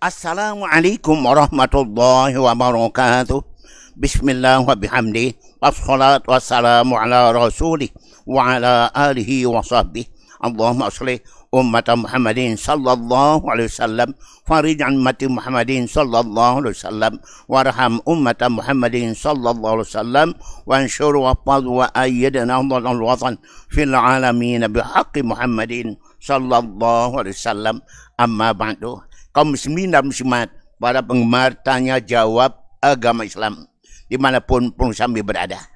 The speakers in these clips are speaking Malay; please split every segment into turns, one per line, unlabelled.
Assalamualaikum warahmatullahi wabarakatuh. Bismillah wa bihamdi. Wassalatu wassalamu ala rasulih wa ala alihi wa sahbihi. Allahumma aslih ummata Muhammadin sallallahu alaihi wasallam. Farij an ummati Muhammadin sallallahu alaihi wasallam. Warham ummata Muhammadin sallallahu alaihi wasallam. Wanshur wa fadh wa ayyidna al watan fil alamin bihaqqi Muhammadin sallallahu alaihi wasallam. Amma ba'du. Kaum muslimin dan muslimat, para penggemar tanya jawab agama Islam dimanapun Pung Sami berada.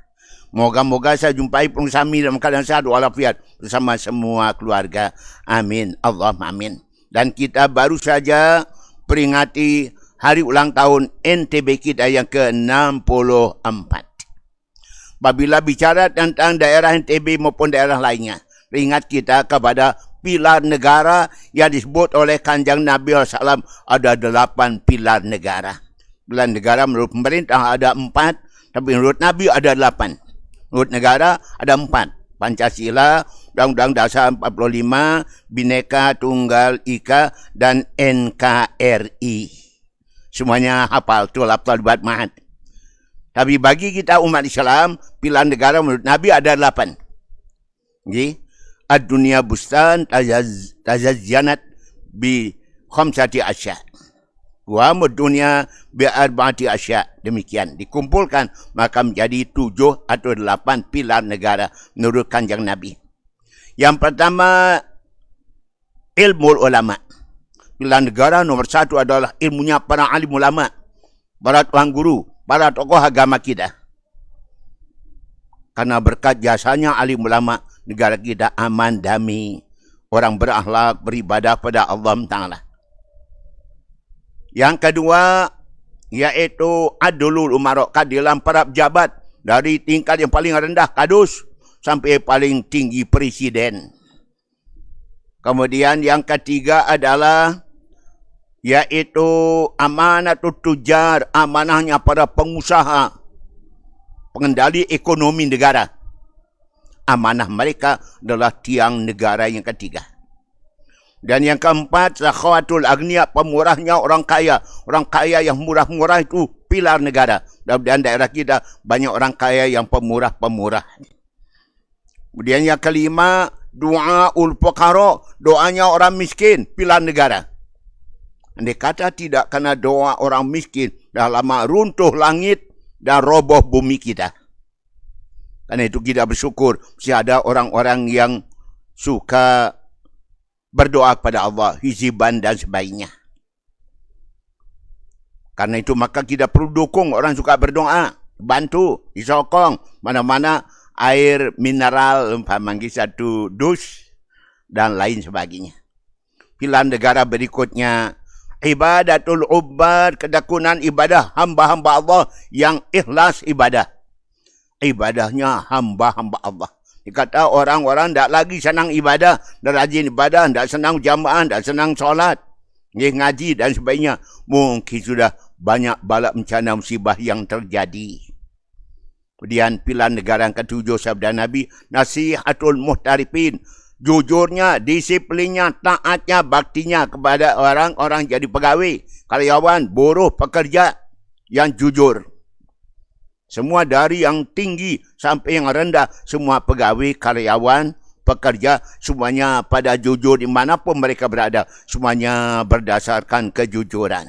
Moga-moga saya jumpai Pung Sami dalam keadaan sehat walafiat bersama semua keluarga. Amin. Allahumma amin. Dan kita baru saja peringati hari ulang tahun NTB kita yang ke-64. Apabila bicara tentang daerah NTB maupun daerah lainnya, ingat kita kepada pilar negara yang disebut oleh Kanjeng Nabi SAW. Ada 8 pilar negara. Pilar negara menurut pemerintah ada 4, tapi menurut Nabi ada 8. Menurut negara ada 4. Pancasila, Undang-Undang Dasar 45, Bhinneka Tunggal Ika, dan NKRI. Semuanya hafal, itu hafal buat mahat. Tapi bagi kita umat Islam, pilar negara menurut Nabi ada 8. Okay? Ad-dunia bustan tazazyanat bi khamsati asya. Wa mud-dunya bi arba'ati asya. Demikian dikumpulkan maka menjadi 7 atau 8 pilar negara menurut Kanjeng Nabi. Yang pertama, ilmu ulama. Pilar negara nomor 1 adalah ilmunya para alim ulama, para tuan guru, para tokoh agama kita. Karena berkat jasanya alim ulama, negara kita aman, damai. Orang berakhlak, beribadah pada Allah Ta'ala. Yang kedua, yaitu adlul umarok, keadilan para pejabat. Dari tingkat yang paling rendah, kadus, sampai paling tinggi presiden. Kemudian yang ketiga adalah, yaitu amanatul tujar, amanahnya para pengusaha, pengendali ekonomi negara. Amanah mereka adalah tiang negara yang ketiga. Dan yang keempat, sakhawatul agniya, pemurahnya orang kaya. Orang kaya yang murah-murah itu pilar negara. Dan daerah kita banyak orang kaya yang pemurah-pemurah. Kemudian yang kelima, du'aul fuqara, doanya orang miskin, pilar negara. Andai kata tidak kena doa orang miskin, dah lama runtuh langit dan roboh bumi kita. Karena itu kita bersyukur masih ada orang-orang yang suka berdoa kepada Allah, hiziban dan sebagainya. Karena itu maka kita perlu dukung orang suka berdoa, bantu, disokong mana-mana air mineral, umpamanya 1 dus dan lain sebagainya. Pilar negara berikutnya, ibadatul ubbad, ketekunan ibadah hamba-hamba Allah yang ikhlas ibadah. Ibadahnya hamba-hamba Allah. Dikata orang-orang tak lagi senang ibadah, tak rajin ibadah, tak senang jamaah, tak senang solat, ngaji dan sebagainya. Mungkin sudah banyak bala bencana musibah yang terjadi. Kemudian pilar negara yang ke-7 sabda Nabi, nasihatul muhtarifin. Jujurnya, disiplinnya, taatnya, baktinya kepada orang-orang jadi pegawai, karyawan, buruh, pekerja yang jujur. Semua dari yang tinggi sampai yang rendah, semua pegawai, karyawan, pekerja, semuanya pada jujur dimanapun mereka berada. Semuanya berdasarkan kejujuran.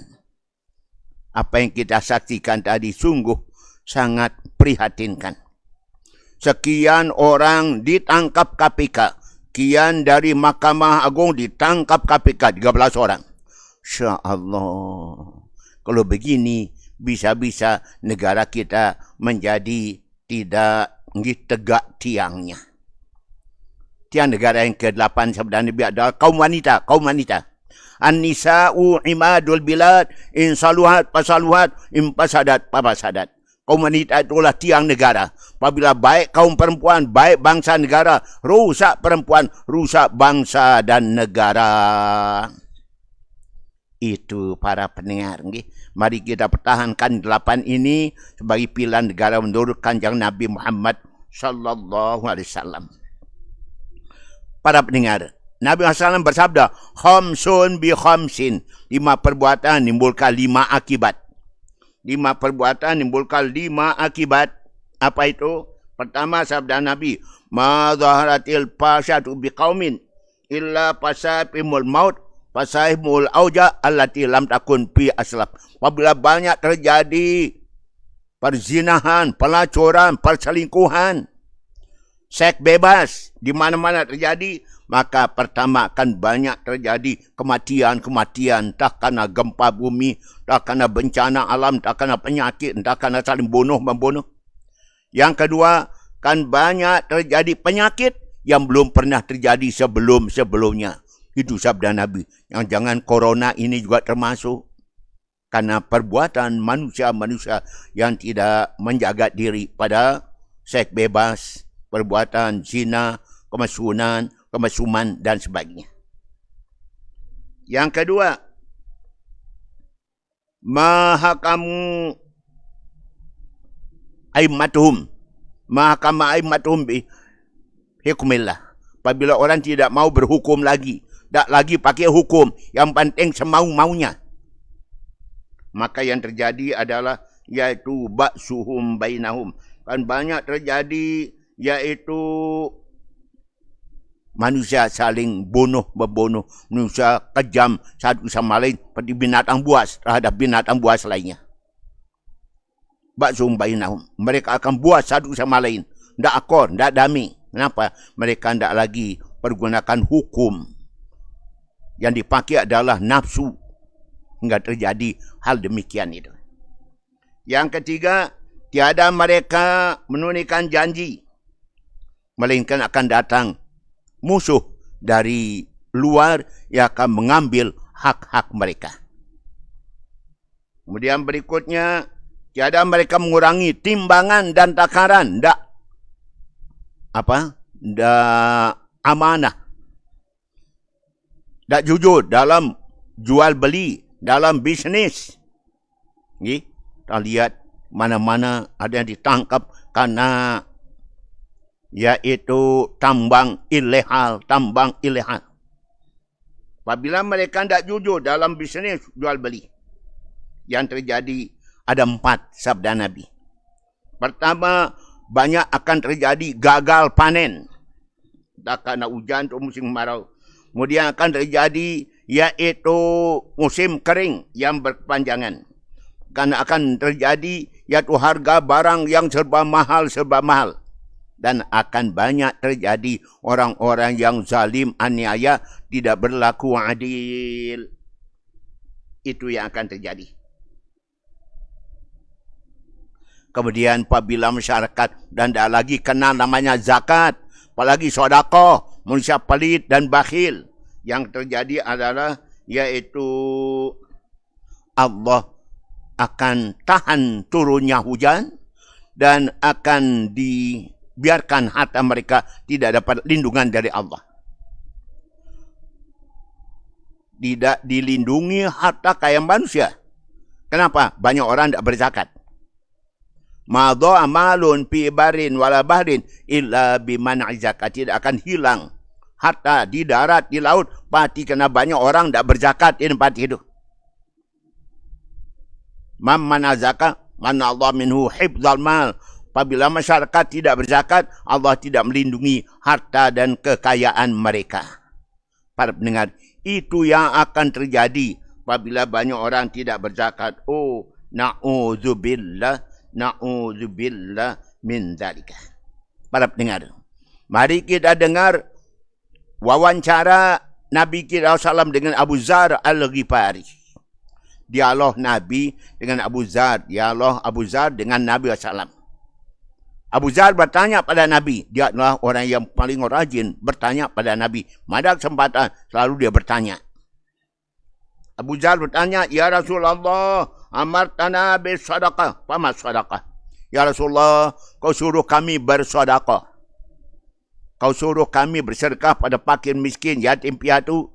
Apa yang kita saksikan tadi sungguh sangat prihatinkan. Sekian orang ditangkap KPK. Sekian dari Mahkamah Agung ditangkap KPK, 13 orang. Insya Allah. Kalau begini, bisa-bisa negara kita menjadi tidak tegak tiangnya. Tiang negara yang ke-8 sabda Nabi adalah kaum wanita. Kaum wanita. An-nisa'u imadul bilad, in saluhat pasaluhat, in pasadat papasadat. Kaum wanita itulah tiang negara. Apabila baik kaum perempuan, baik bangsa negara, rusak perempuan, rusak bangsa dan negara. Itu para pendengar. Mari kita pertahankan 8 ini sebagai pilar negara menurut Kanjeng Nabi Muhammad sallallahu alaihi wasallam. Para pendengar, Nabi SAW bersabda, khamsun bi khamsin. 5 perbuatan menimbulkan 5 akibat. 5 perbuatan menimbulkan 5 akibat. Apa itu? Pertama, sabda Nabi, ma zaharatil fasyatu bi qaumin illa fasabimul maut fasahimul auja allati lam takun fi aslaf. Apabila banyak terjadi perzinahan, pelacuran, perselingkuhan, seks bebas di mana-mana terjadi, maka pertama akan banyak terjadi kematian-kematian, entah kerana gempa bumi, entah kerana bencana alam, entah kerana penyakit, entah kerana saling bunuh-membunuh. Yang kedua, kan banyak terjadi penyakit yang belum pernah terjadi sebelum-sebelumnya. Itu sabda Nabi. Yang jangan corona ini juga termasuk. Karena perbuatan manusia-manusia yang tidak menjaga diri pada seks bebas, perbuatan zina, kemesuman dan sebagainya. Yang kedua, mahakamu aimmatuhum bi hukmillah. Apabila orang tidak mau berhukum lagi, tak lagi pakai hukum, yang penting semau-maunya, maka yang terjadi adalah yaitu ba'suhum bainahum. Kan banyak terjadi yaitu manusia saling bunuh-membunuh, manusia kejam satu sama lain seperti binatang buas terhadap binatang buas lainnya. Ba'suhum bainahum. Mereka akan buas satu sama lain. Tidak akor, tidak damai. Kenapa? Mereka tidak lagi pergunakan hukum. Yang dipakai adalah nafsu. Hingga terjadi hal demikian itu. Yang ketiga, tiada mereka menunaikan janji. Melainkan akan datang musuh dari luar yang akan mengambil hak-hak mereka. Kemudian berikutnya, tiada mereka mengurangi timbangan dan takaran. Tak amanah. Tak jujur dalam jual beli, dalam bisnis. Kita lihat mana-mana ada yang ditangkap karena yaitu tambang ilegal. Apabila mereka tidak jujur dalam bisnis jual beli, yang terjadi ada 4 sabda Nabi. Pertama, banyak akan terjadi gagal panen. Tak kena hujan atau musim kemarau. Kemudian akan terjadi yaitu musim kering yang berkepanjangan. Karena akan terjadi yaitu harga barang yang serba mahal. Dan akan banyak terjadi orang-orang yang zalim, aniaya, tidak berlaku adil. Itu yang akan terjadi. Kemudian apabila masyarakat dan tak lagi kenal namanya zakat, apalagi sedekah, manusia pelit dan bakhil, yang terjadi adalah yaitu Allah akan tahan turunnya hujan dan akan dibiarkan harta mereka tidak dapat lindungan dari Allah. Tidak dilindungi harta kaya manusia. Kenapa? Banyak orang tidak berzakat. Ma dha'a malun fi barin wala bahrin illa biman'i zakat. Tidak akan hilang harta di darat, di laut, pasti karena banyak orang tidak berzakat di tempat itu. Man mana zakat, mana Allah minhu hifdzal mal. Apabila masyarakat tidak berzakat, Allah tidak melindungi harta dan kekayaan mereka. Para pendengar, itu yang akan terjadi apabila banyak orang tidak berzakat. Oh, na'udzubillah min zalika. Para pendengar, mari kita dengar wawancara Nabi kita SAW dengan Abu Zar Al-Ghifari. Dialog Nabi dengan Abu Zar. Dialog Abu Zar dengan Nabi SAW. Abu Zar bertanya pada Nabi. Dia adalah orang yang paling rajin bertanya pada Nabi. Pada kesempatan selalu dia bertanya. Abu Zar bertanya, ya Rasulullah, amartana bersedekah. Fama sedekah? Ya Rasulullah, kau suruh kami bersedekah. Kau suruh kami bersedekah pada fakir miskin, yatim piatu,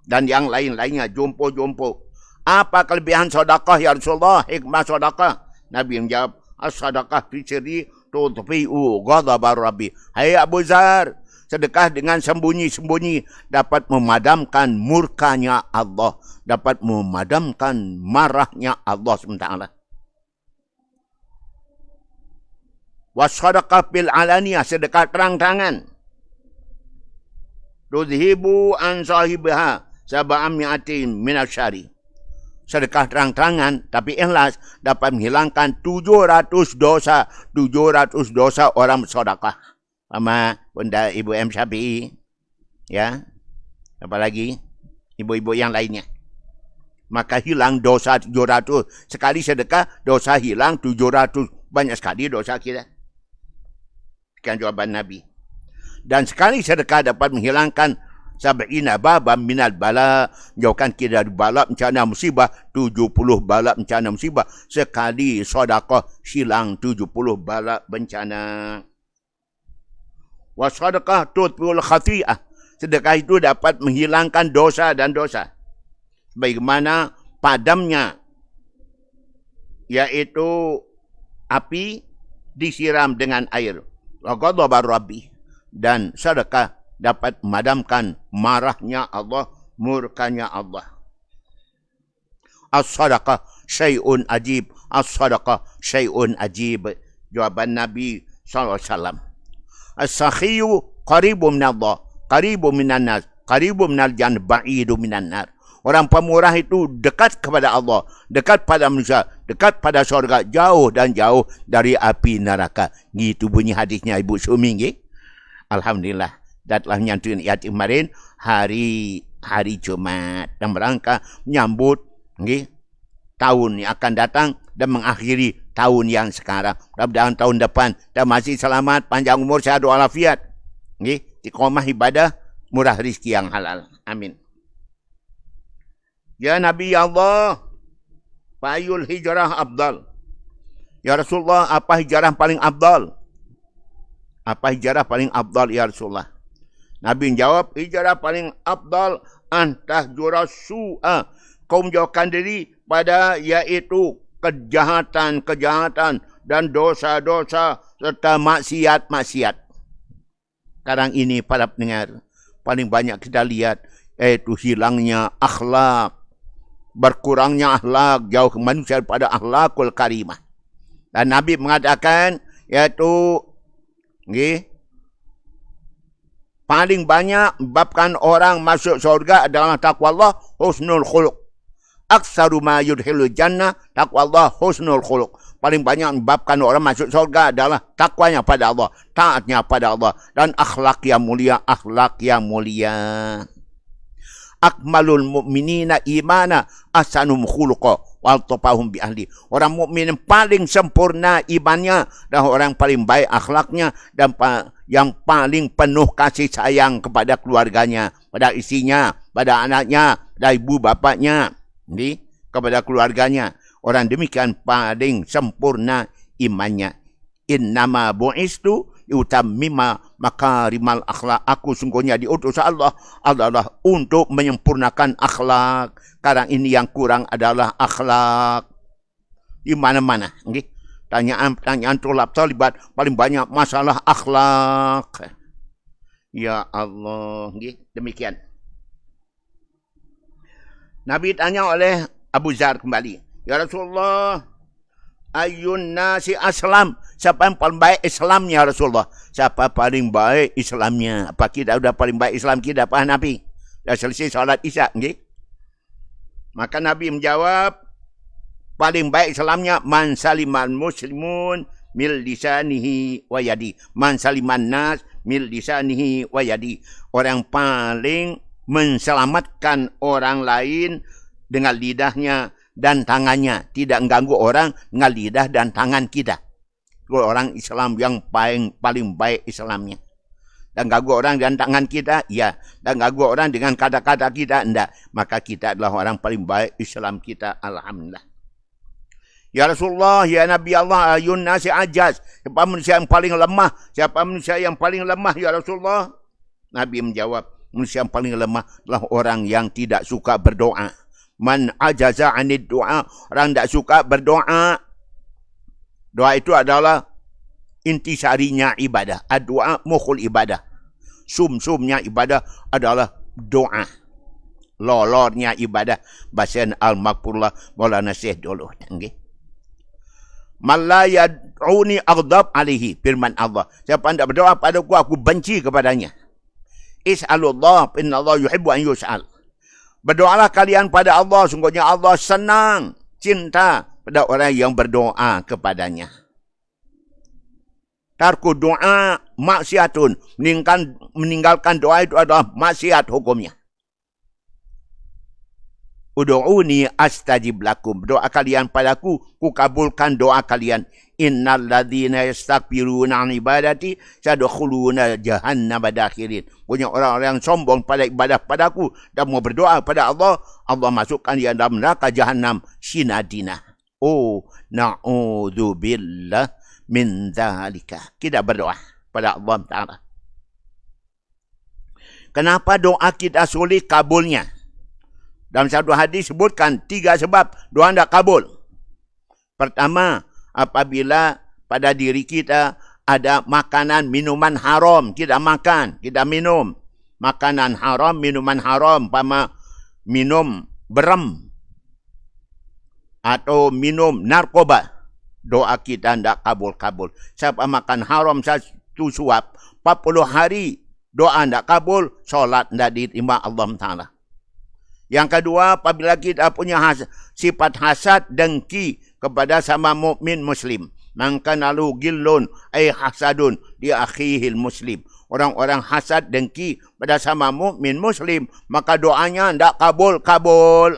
dan yang lain-lainnya, jompo-jompo. Apa kelebihan sedekah ya Rasulullah? Hikmah sedekah? Nabi menjawab, as-sadaqah fi sirri tudfi'u ghadabar rabbi. Hai Abu Zar, sedekah dengan sembunyi-sembunyi dapat memadamkan murkanya Allah, dapat memadamkan marahnya Allah SWT. Wasadaqah bil alaniyah, sedekah terang-terangan. Tudhibu an sahibiha sab'am mi'atin minasyari. Sedekah terang-terangan tapi ikhlas dapat menghilangkan 700 dosa. 700 dosa orang bersedekah. Sama Bunda Ibu M. Syafi'i. Ya. Apalagi ibu-ibu yang lainnya. Maka hilang dosa 700. Sekali sedekah, dosa hilang 700. Banyak sekali dosa kita. Sekian jawaban Nabi. Dan sekali sedekah dapat menghilangkan sab'ina babam minal bala, menjauhkan kita dari bala bencana musibah, 70 bala bencana musibah. Sekali sedekah hilang 70 bala bencana. Wa sedekah tutfi'ul khati'ah. Sedekah itu dapat menghilangkan dosa dan dosa. Bagaimana padamnya, yaitu api disiram dengan air. Wa ghadabar rabbi. Dan sedekah dapat memadamkan marahnya Allah, murkanya Allah. As-sadaqah syai'un ajib. As-sadaqah syai'un ajib. Jawaban Nabi SAW. As-sakhiyu qaribu minallah, qaribu minan nas, qaribu minal jannah, ba'idu minan nar. Orang pemurah itu dekat kepada Allah, dekat pada manusia, dekat pada surga, jauh dan jauh dari api neraka. Gitu bunyi hadisnya Ibu Sumi. Alhamdulillah. Dan telah menyantuin yatim kemarin hari Jumat dan merangka menyambut tahun yang akan datang dan mengakhiri tahun yang sekarang. Mudah-mudahan tahun depan dan masih selamat, panjang umur, sehat walafiat. Iqamah ibadah, murah rezeki yang halal. Amin. Ya Nabi Allah, fayul hijrah abdal. Ya Rasulullah, apa hijrah paling abdal? Apa hijrah paling abdal ya Rasulullah? Nabi menjawab, hijrah paling abdal antahjura su'a. Kau menjauhkan diri pada yaitu kejahatan-kejahatan dan dosa-dosa serta maksiat-maksiat. Sekarang ini para pendengar, paling banyak kita lihat yaitu hilangnya akhlak, berkurangnya akhlak, jauh manusia pada akhlakul karimah. Dan Nabi mengatakan yaitu paling banyak menyebabkan orang masuk surga adalah taqwa Allah, husnul khuluq. Aksaru ma yudkhilul jannah taqwa Allah, husnul khuluq. Paling banyak menyebabkan orang masuk surga adalah takwanya pada Allah, taatnya pada Allah, dan akhlak yang mulia, akhlak yang mulia. Akmalul mu'minina imana ahsanum khuluqa wal tafahum bi ahli. Orang mukmin yang paling sempurna imannya dan orang paling baik akhlaknya dan yang paling penuh kasih sayang kepada keluarganya, pada istrinya, pada anaknya, pada ibu bapaknya, kepada keluarganya. Orang demikian paling sempurna imannya. Innama bu'istu yutammima makarimal akhlak. Aku sungguhnya diutus Allah adalah untuk menyempurnakan akhlak. Sekarang ini yang kurang adalah akhlak. Di mana-mana. Tanyaan-tanyaan tulab talibat paling banyak masalah akhlak. Ya Allah. Demikian. Nabi tanya oleh Abu Zar kembali. Ya Rasulullah, ayun nasi aslam. Siapa yang paling baik Islamnya Rasulullah? Siapa paling baik Islamnya? Apa kita sudah paling baik Islam kita? Apa Nabi? Dah selesai salat isya. Maka Nabi menjawab, paling baik Islamnya man saliman muslimun mil lisanihi wa yadi. Man saliman nas mil lisanihi wa yadi. Orang paling menselamatkan orang lain dengan lidahnya dan tangannya. Tidak mengganggu orang dengan lidah dan tangan kita. Orang Islam yang paling baik Islamnya. Dan ganggu orang dengan tangan kita, ya. Dan ganggu orang dengan kata-kata kita, enggak. Maka kita adalah orang paling baik Islam kita. Alhamdulillah. Ya Rasulullah, ya Nabi Allah, ayun nasi ajaz. Siapa manusia yang paling lemah? Siapa manusia yang paling lemah, ya Rasulullah? Nabi menjawab, manusia yang paling lemah adalah orang yang tidak suka berdoa. Man ajaza anid doa. Orang tidak suka berdoa. Doa itu adalah intisarinya ibadah. Doa mukhul ibadah. Sum-sumnya ibadah adalah doa. Lolornya ibadah. Bahasa Al-Maghfurullah Maulana Syekh dulu. Okay. Man la yad'uni aghdab alaihi, firman Allah. Siapa tidak berdoa padaku, aku benci kepadanya. Is'alullah, inna Allah yuhibbu an yus'al. Berdoalah kalian pada Allah, sungguhnya Allah senang, cinta pada orang yang berdoa kepadanya. Tarku doa maksiatun, meninggalkan doa itu adalah maksiat hukumnya. Udu'uni astajib lakum. Doa kalian padaku, ku kabulkan doa kalian. Innal ladzina yastakbiruna an ibadati sadkhuluna jahannama dakhirin. Punya orang-orang yang sombong pada ibadah padaku dan mau berdoa pada Allah, Allah masukkan dia dalam neraka jahanam sinadina. Oh, na'udzubillah min dzalika. Kita berdoa pada Allah Ta'ala. Kenapa doa kita sulit kabulnya? Dalam satu hadis sebutkan 3 sebab doa tidak kabul. Pertama, apabila pada diri kita ada makanan, minuman haram, kita makan, kita minum. Makanan haram, minuman haram, umpama minum berem atau minum narkoba, doa kita tidak kabul-kabul. Siapa makan haram satu suap, 40 hari doa tidak kabul, solat tidak diterima Allah Ta'ala. Yang kedua, apabila kita punya sifat hasad, dengki kepada sama mukmin muslim. Maka nalu gillun ay hasadun di akhihil muslim. Orang-orang hasad, dengki pada sama mukmin muslim, maka doanya tidak kabul-kabul.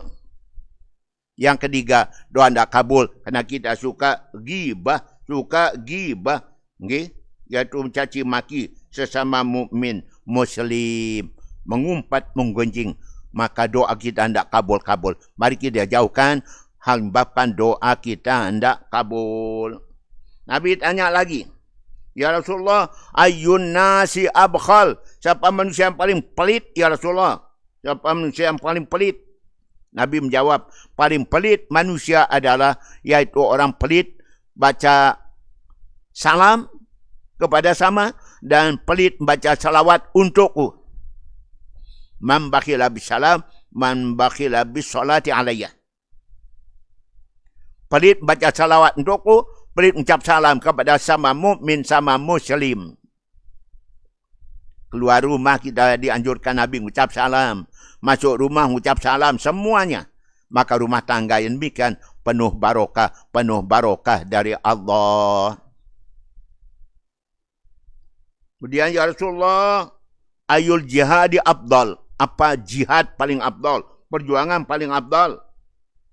Yang ketiga, doa tidak kabul kerana kita suka ghibah, okay? Iaitu mencaci maki sesama mukmin muslim, mengumpat, menggunjing. Maka doa kita tidak kabul-kabul. Mari kita jauhkan hal menyebabkan doa kita tidak kabul. Nabi tanya lagi, ya Rasulullah, ayyun nasi abkhal? Siapa manusia yang paling pelit, ya Rasulullah? Siapa manusia yang paling pelit? Nabi menjawab, paling pelit manusia adalah, yaitu orang pelit baca salam kepada sama dan pelit baca salawat untukku. Man bakhila bisalam, man bakhila bisolati alayya. Pelit baca salawat untukku, pelit ucap salam kepada sama mukmin, sama muslim. Keluar rumah kita dianjurkan Nabi ucap salam. Masuk rumah ucap salam, semuanya. Maka rumah tangga yang demikian penuh barokah dari Allah. Kemudian ya Rasulullah, ayul jihadi afdal. Apa jihad paling afdal? Perjuangan paling afdal?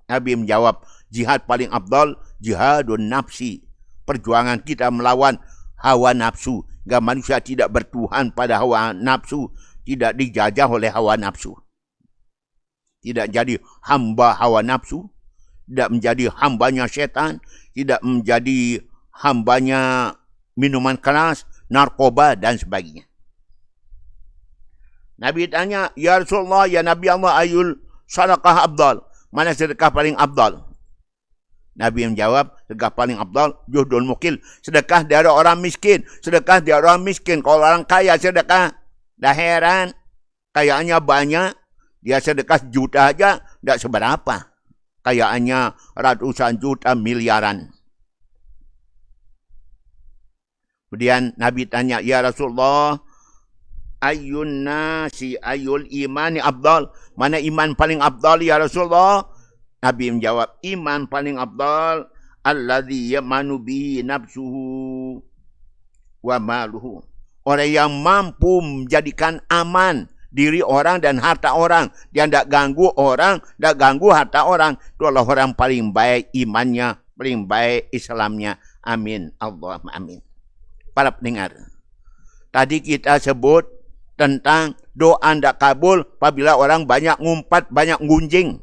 Nabi menjawab, jihad paling afdal, jihadun nafsi. Perjuangan kita melawan hawa nafsu. Agar manusia tidak bertuhan pada hawa nafsu. Tidak dijajah oleh hawa nafsu. Tidak jadi hamba hawa nafsu. Tidak menjadi hambanya setan. Tidak menjadi hambanya minuman keras, narkoba dan sebagainya. Nabi tanya, ya Rasulullah, ya Nabi Allah, ayul sadaqah abdal? Mana sedekah paling abdal? Nabi menjawab, sedekah paling abdal, juhdul mukil. Sedekah dari orang miskin. Sedekah dari orang miskin. Kalau orang kaya sedekah, dah heran. Kayaannya banyak. Dia sedekah juta aja, tidak seberapa. Kayaannya ratusan juta, miliaran. Kemudian Nabi tanya, ya Rasulullah, ayyun nasi ayyul imani abdal? Mana iman paling abdal ya Rasulullah? Nabi menjawab, iman paling abdal alladzi yamanu bihi nafsuhu wa maluhu. Orang yang mampu menjadikan aman diri orang dan harta orang. Dia tidak ganggu orang, tidak ganggu harta orang. Itu adalah orang paling baik imannya, paling baik Islamnya. Amin. Allahumma amin. Para pendengar, tadi kita sebut tentang doa tidak kabul apabila orang banyak ngumpat, banyak gunjing.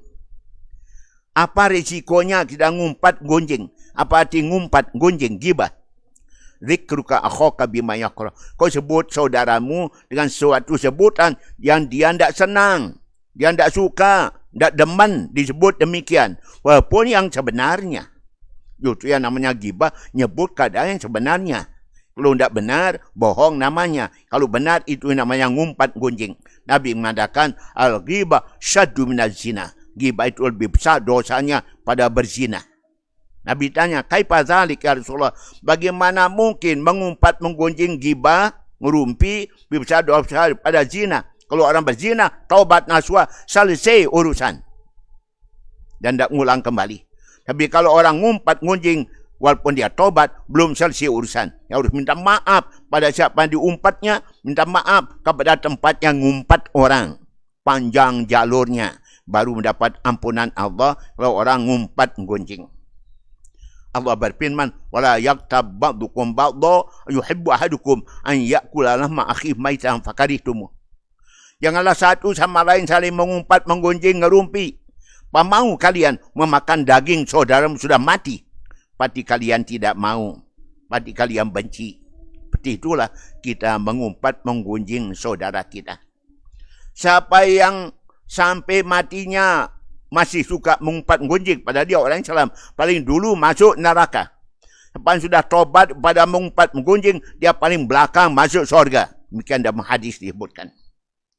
Apa risikonya kita ngumpat, gunjing? Apa arti ngumpat, gunjing, gibah? Zikruka akhaka bima yakra. Kau sebut saudaramu dengan suatu sebutan yang dia tidak senang, dia tidak suka, tidak demen disebut demikian. Walaupun yang sebenarnya Itu yang namanya gibah, nyebut keadaan yang sebenarnya. Kalau tidak benar, bohong namanya. Kalau benar, itu namanya ngumpat gunjing. Nabi mengatakan, al-ghibah syaddu minaz zina. Gibah itu lebih besar dosanya pada berzina. Nabi tanya, kaifa dzalik ya Rasulullah? Bagaimana mungkin mengumpat menggunjing gibah, ngerumpi, lebih besar dosa pada zina? Kalau orang berzina, taubat nasuha, selesai urusan. Dan tidak ngulang kembali. Tapi kalau orang ngumpat ngunjing, walaupun dia tobat, belum selesai urusan. Dia harus minta maaf pada siapa yang diumpatnya, minta maaf kepada tempat yang ngumpat orang. Panjang jalurnya, baru mendapat ampunan Allah kalau orang ngumpat gunjing. Allah berfirman, wala yaktab ba'dukum ba'dha yuhibbu ahadukum an ya'kula lahma akhihi maitan fakarihtum. Janganlah satu sama lain saling mengumpat, menggunjing, ngerumpi. Pamau kalian memakan daging saudaramu sudah mati, pasti kalian tidak mau, pasti kalian benci. Seperti itulah kita mengumpat, menggunjing saudara kita. Siapa yang sampai matinya masih suka mengumpat gunjing pada dia orang Islam, paling dulu masuk neraka. Lepas sudah tobat pada mengumpat menggunjing, dia paling belakang masuk surga. Demikian dalam hadis disebutkan.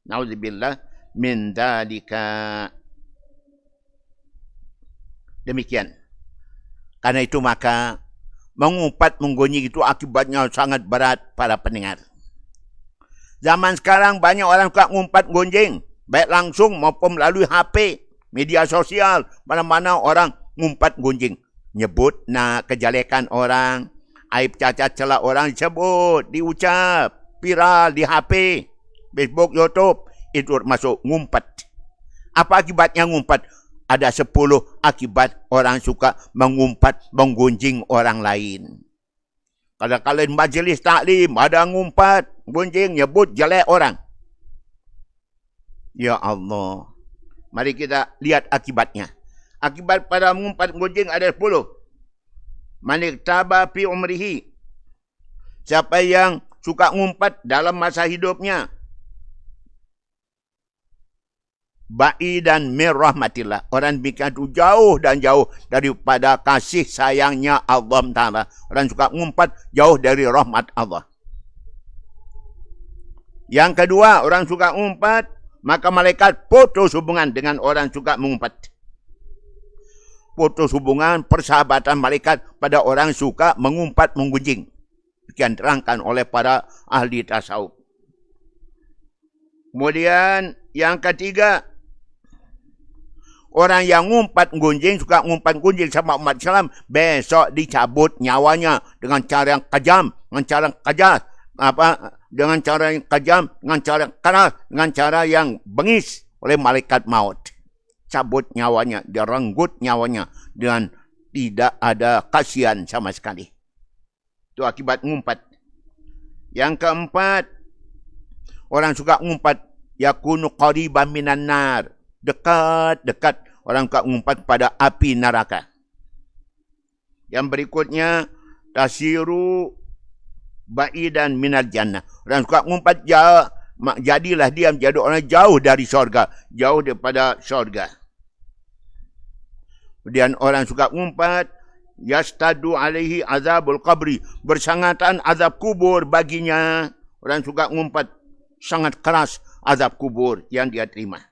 Nauzubillah min dzalika. Demikian. Karena itu maka mengumpat menggunjing itu akibatnya sangat berat para pendengar. Zaman sekarang banyak orang suka ngumpat gunjing, baik langsung maupun melalui HP. Media sosial, mana-mana orang ngumpat gunjing. Nyebut kejelekan orang, aib cacat celah orang disebut, diucap, viral di HP, Facebook, YouTube. Itu masuk ngumpat. Apa akibatnya ngumpat? Ada 10 akibat orang suka mengumpat, menggunjing orang lain. Kalau kalian majlis taklim, ada ngumpat, gunjing, nyebut jelek orang. Ya Allah. Mari kita lihat akibatnya. Akibat pada mengumpat gunjing ada 10. Maniktaba fi umrihi. Siapa yang suka ngumpat dalam masa hidupnya. Ba'idan min rahmatillah. Orang demikian itu jauh dan jauh daripada kasih sayangnya Allah Ta'ala. Orang suka ngumpat jauh dari rahmat Allah. Yang kedua, orang suka ngumpat, maka malaikat putus hubungan dengan orang suka mengumpat. Putus hubungan persahabatan malaikat pada orang suka mengumpat, menggunjing. Demikian terangkan oleh para ahli tasawuf. Kemudian yang ketiga, orang yang ngumpat gunjing, suka ngumpat gunjing sama umat Islam, besok dicabut nyawanya dengan cara yang kejam, dengan cara yang kejas, dengan cara yang kejam, dengan cara yang keras, dengan cara yang bengis oleh malaikat maut. Cabut nyawanya, direnggut nyawanya dengan tidak ada kasihan sama sekali. Itu akibat ngumpat. Yang keempat, orang suka ngumpat, yakunu qariban minan nar. Dekat-dekat orang suka ngumpat pada api neraka. Yang berikutnya, tasiru ba'idan minal jannah. Orang suka ngumpat jauh, jadilah dia menjadi orang jauh dari syurga, jauh daripada syurga. Kemudian orang suka ngumpat, yastadu alaihi azabul qabri, bersangatan azab kubur baginya. Orang suka ngumpat, sangat keras azab kubur yang dia terima.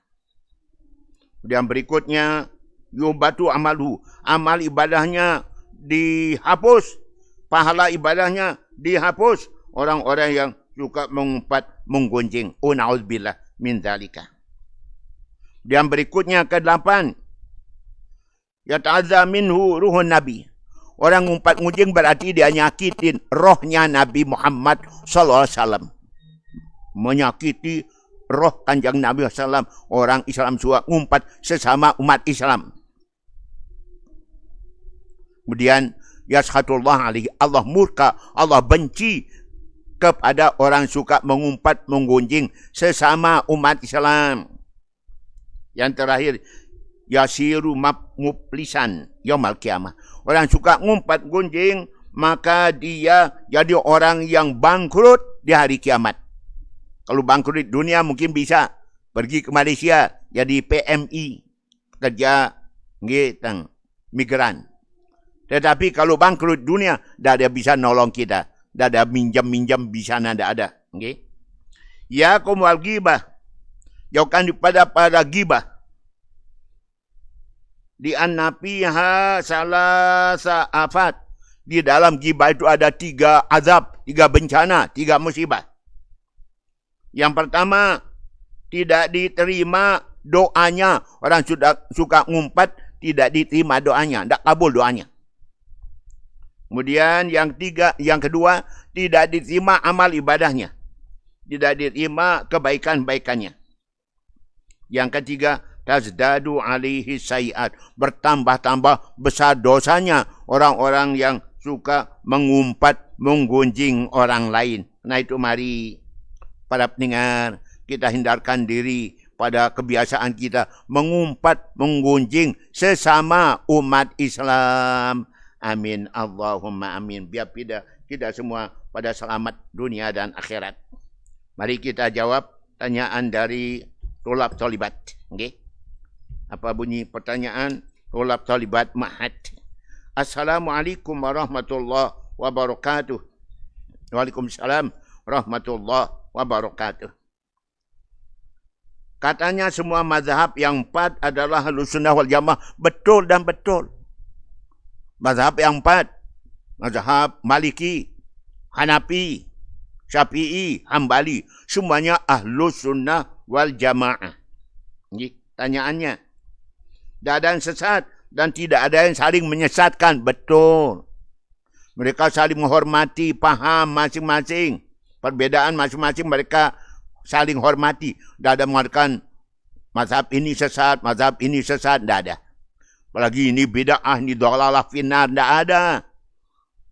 Kemudian berikutnya, yubatu amalu, amal ibadahnya dihapus, pahala ibadahnya dihapus. Orang-orang yang suka mengumpat, menggunjing. Na'udzubillah min dzalika. Dan berikutnya ke-8, yata'adza minhu ruhun nabi. Orang ngumpat ngunjing berarti dia nyakitin rohnya Nabi Muhammad SAW. Menyakiti roh kanjeng Nabi SAW. Orang Islam suka ngumpat sesama umat Islam. Kemudian yashatullah alaihi, Allah murka, Allah benci kepada orang suka mengumpat, menggunjing sesama umat Islam. Yang terakhir, yasiru muplisan yaumal qiyamah. Orang suka ngumpat gunjing, maka dia jadi orang yang bangkrut di hari kiamat. Kalau bangkrut di dunia mungkin bisa pergi ke Malaysia jadi PMI, kerja migran. Tetapi kalau bangkrut dunia, dah ada bisa nolong kita. Dah ada minjam-minjam bisa nada ada. Okay? Ya kumwal gibah. Jauhkan pada gibah. Di annafiha salah sa'afat. Di dalam gibah itu ada 3 azab, 3 bencana, 3 musibah. Yang pertama, tidak diterima doanya. Orang suka ngumpat, tidak diterima doanya. Tak kabul doanya. Kemudian yang kedua, tidak diterima amal ibadahnya. Tidak diterima kebaikan-baikannya. Yang ketiga, tazdadu alaihi sayiat. Bertambah-tambah besar dosanya orang-orang yang suka mengumpat, menggunjing orang lain. Nah itu mari para pendengar, kita hindarkan diri pada kebiasaan kita mengumpat, menggunjing sesama umat Islam. Amin. Allahumma amin. Biar kita semua pada selamat dunia dan akhirat. Mari kita jawab tanyaan dari Tolab Talibat. Okay? Apa bunyi pertanyaan Tolab Talibat Ma'had? Assalamualaikum warahmatullahi wabarakatuh. Waalaikumsalam warahmatullahi wabarakatuh. Katanya semua mazhab yang 4 adalah Ahlussunnah wal Jamaah. Betul dan betul. Mazhab yang 4, mazhab Maliki, Hanafi, Syafi'i, Hambali, semuanya Ahlussunnah wal Jamaah. Ini tanyaannya. Tak ada yang sesat dan tidak ada yang saling menyesatkan. Betul. Mereka saling menghormati, paham masing-masing. Perbedaan masing-masing mereka saling hormati. Tak ada mengatakan mazhab ini sesat, mazhab ini sesat. Tak ada. Apalagi ini bid'ah, ini dhalalah finnar, tidak ada.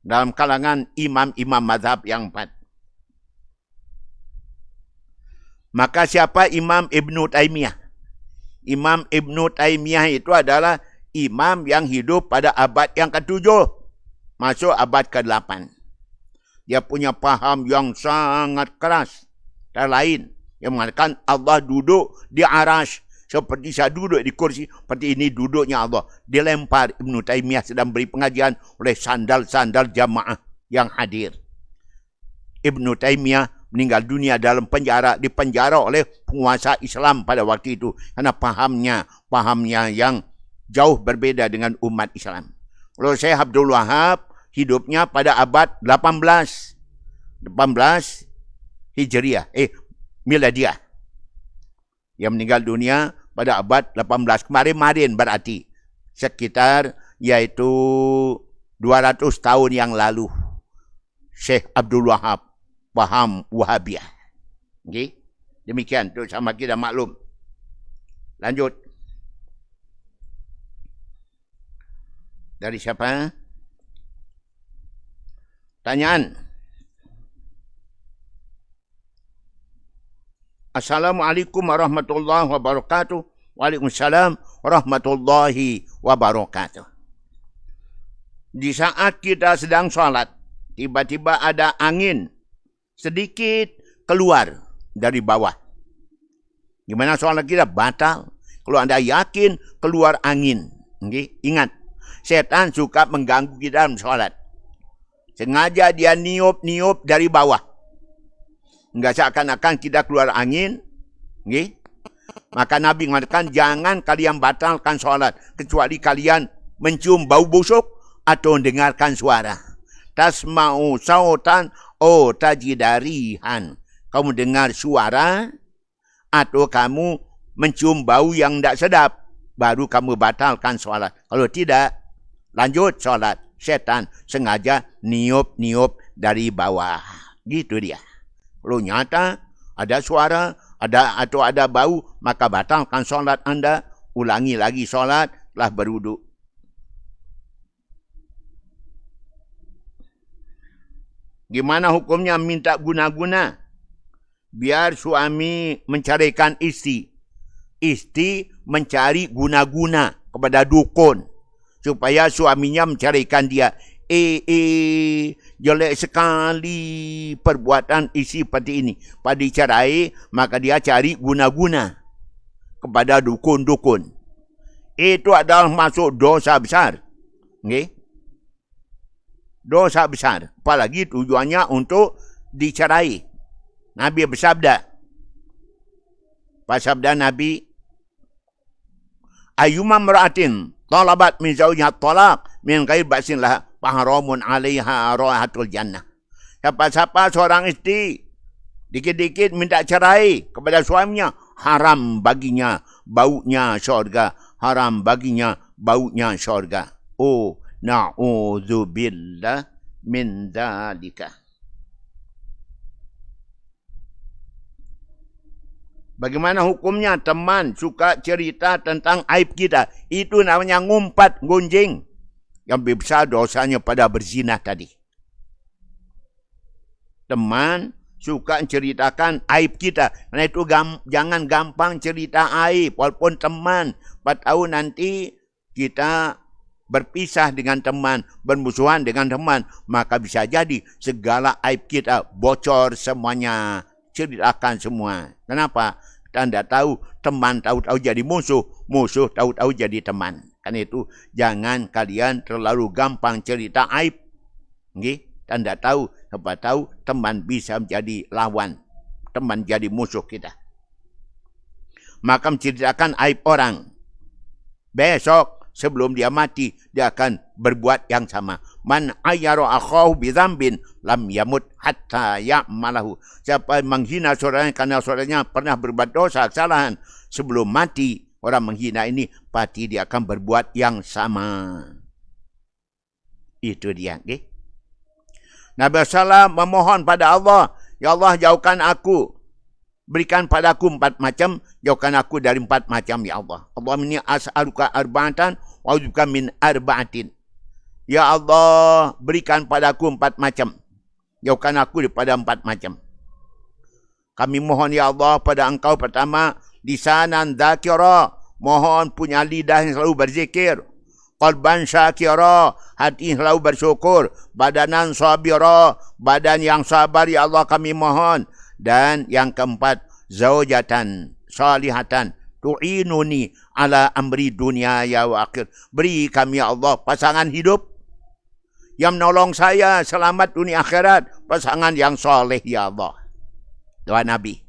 Dalam kalangan imam-imam mazhab yang 4. Maka siapa Imam Ibnu Taimiyah? Imam Ibnu Taimiyah itu adalah imam yang hidup pada abad yang ke-7. Masuk abad ke-8. Dia punya paham yang sangat keras. Dan lain. Yang mengatakan Allah duduk di arash. Seperti saya duduk di kursi, seperti ini duduknya Allah. Dilempar Ibnu Taimiyah sedang beri pengajian oleh sandal-sandal jamaah yang hadir. Ibnu Taimiyah meninggal dunia dalam penjara, dipenjara oleh penguasa Islam pada waktu itu. Karena pahamnya yang jauh berbeda dengan umat Islam. Kalau Syekh Abdul Wahab hidupnya pada abad 18 Hijriah, Miladiah. Yang meninggal dunia pada abad 18. Kemarin berarti. Sekitar yaitu 200 tahun yang lalu. Syekh Abdul Wahab. Paham Wahabiyah. Okay? Demikian. Itu sama kita maklum. Lanjut. Dari siapa? Tanyaan. Assalamualaikum warahmatullahi wabarakatuh. Waalaikumsalam warahmatullahi wabarakatuh. Di saat kita sedang sholat, tiba-tiba ada angin sedikit keluar dari bawah. Gimana sholat kita? Batal. Kalau Anda yakin keluar angin. Okay? Ingat, setan suka mengganggu kita dalam sholat. Sengaja dia niup-niup dari bawah. Enggak seakan-akan kita keluar angin. Okay? Maka Nabi mengatakan, jangan kalian batalkan sholat. Kecuali kalian mencium bau busuk atau mendengarkan suara. Tasma'u sautan o tajidarihan. Kamu dengar suara atau kamu mencium bau yang tidak sedap. Baru kamu batalkan sholat. Kalau tidak, lanjut sholat. Setan sengaja niup-niup dari bawah. Gitu dia. Kalau nyata ada suara, ada bau, maka batalkan solat Anda, ulangi lagi solat, telah berwudu. Gimana hukumnya minta guna-guna? Biar suami mencarikan istri. Istri mencari guna-guna kepada dukun. Supaya suaminya mencarikan dia. Jelek sekali perbuatan isi seperti ini. Pada dicerai, maka dia cari guna-guna kepada dukun-dukun. Itu adalah masuk dosa besar. Okay? dosa besar. Apalagi tujuannya untuk dicerai. Nabi bersabda, pasabda Nabi, ayyuma mra'atin talabat min zawjiha talaq min ghairi ba'sin laha faharamun 'alaiha raihatul jannah. Siapa-siapa seorang istri dikit-dikit minta cerai kepada suaminya, haram baginya baunya syurga, haram baginya baunya syurga. Oh, na'udzubillah min dzalika. Bagaimana hukumnya teman suka cerita tentang aib kita? Itu namanya ngumpat, gunjing. Yang lebih besar dosanya pada berzina tadi. Teman suka ceritakan aib kita. Karena itu jangan gampang cerita aib. Walaupun teman, 4 tahun nanti kita berpisah dengan teman, bermusuhan dengan teman, maka bisa jadi segala aib kita bocor semuanya. Ceritakan semua. Kenapa? Anda tahu, teman tahu-tahu jadi musuh, musuh tahu-tahu jadi teman. Karena itu, jangan kalian terlalu gampang cerita aib. Okay? Anda tahu, siapa tahu teman bisa menjadi lawan, teman jadi musuh kita. Maka menceritakan aib orang. Besok, sebelum dia mati, dia akan berbuat yang sama. Man ayyara akhahu bidzambin lam yamut hatta ya'malahu. Siapa menghina saudaranya karena saudaranya pernah berbuat dosa, kesalahan, sebelum mati, orang menghina ini pasti dia akan berbuat yang sama. Itu dia. Okay? Nabi SAW memohon pada Allah, ya Allah jauhkan aku, berikan padaku 4 macam, jauhkan aku dari 4 macam ya Allah. Allahumma inni as'aluka arba'atan wa a'udzuka min arba'atin. Ya Allah, berikan padaku 4 macam. Jauhkan aku daripada 4 macam. Kami mohon ya Allah pada Engkau pertama, lisanan dzakira, mohon punya lidah yang selalu berzikir. Qalban syakira, hati yang selalu bersyukur. Badanan sabira, badan yang sabar ya Allah kami mohon. Dan yang keempat, zaujatan salihatan tu'inuni ala amri dunia ya wa akhir. Beri kami ya Allah pasangan hidup yang menolong saya selamat dunia akhirat, pasangan yang soleh ya Allah. Doa Nabi.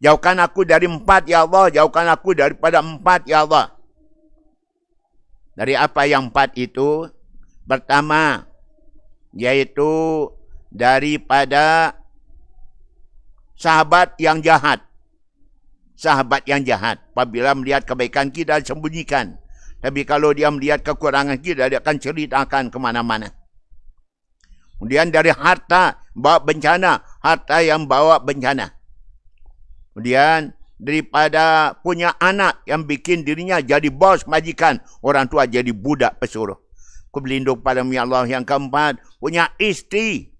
Jauhkan aku dari 4 ya Allah, jauhkan aku daripada 4 ya Allah. Dari apa yang 4 itu? Pertama, yaitu daripada sahabat yang jahat. Sahabat yang jahat, apabila melihat kebaikan kita sembunyikan. Tapi kalau dia melihat kekurangan kita, dia akan ceritakan kemana-mana. Kemudian dari harta, bawa bencana. Harta yang bawa bencana. Kemudian daripada punya anak yang bikin dirinya jadi bos majikan. Orang tua jadi budak pesuruh. Aku berlindung pada ya Allah. Yang keempat, punya istri.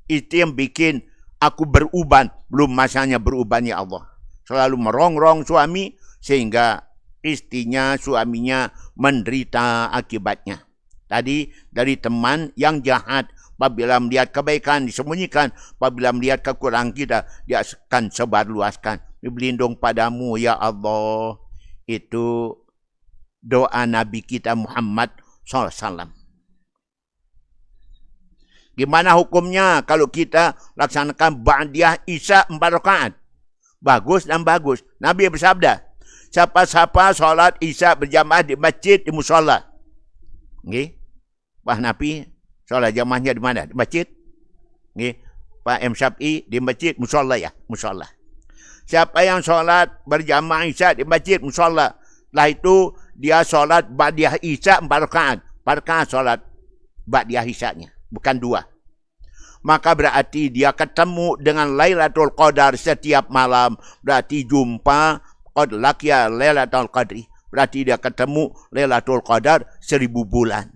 Istri yang bikin aku beruban. Belum masanya beruban ya Allah. Selalu merongrong suami sehingga istrinya, suaminya menderita akibatnya. Tadi dari teman yang jahat, apabila melihat kebaikan disembunyikan, apabila melihat kekurangan kita, dia akan sebarluaskan. Berlindung padamu ya Allah. Itu doa Nabi kita Muhammad SAW. Gimana hukumnya kalau kita laksanakan ba'diyah Isya 4 rakaat? Bagus dan bagus. Nabi bersabda, siapa-siapa solat Isya berjamaah di masjid, di musola. Okay? Pak Nabi solat jamaahnya di mana? Di masjid. Okay? Pak M. Syafi'i di masjid, musola ya, musola. Siapa yang solat berjamaah Isya di masjid, musola. Setelah itu dia solat ba'diyah Isya 4 rakaat. 4 rakaat solat ba'diyah Isyanya, bukan 2. Maka berarti dia ketemu dengan Lailatul Qadar setiap malam. Berarti jumpa qad laqiya Lailatul Qadri. Berarti dia ketemu Lailatul Qadar 1000 bulan.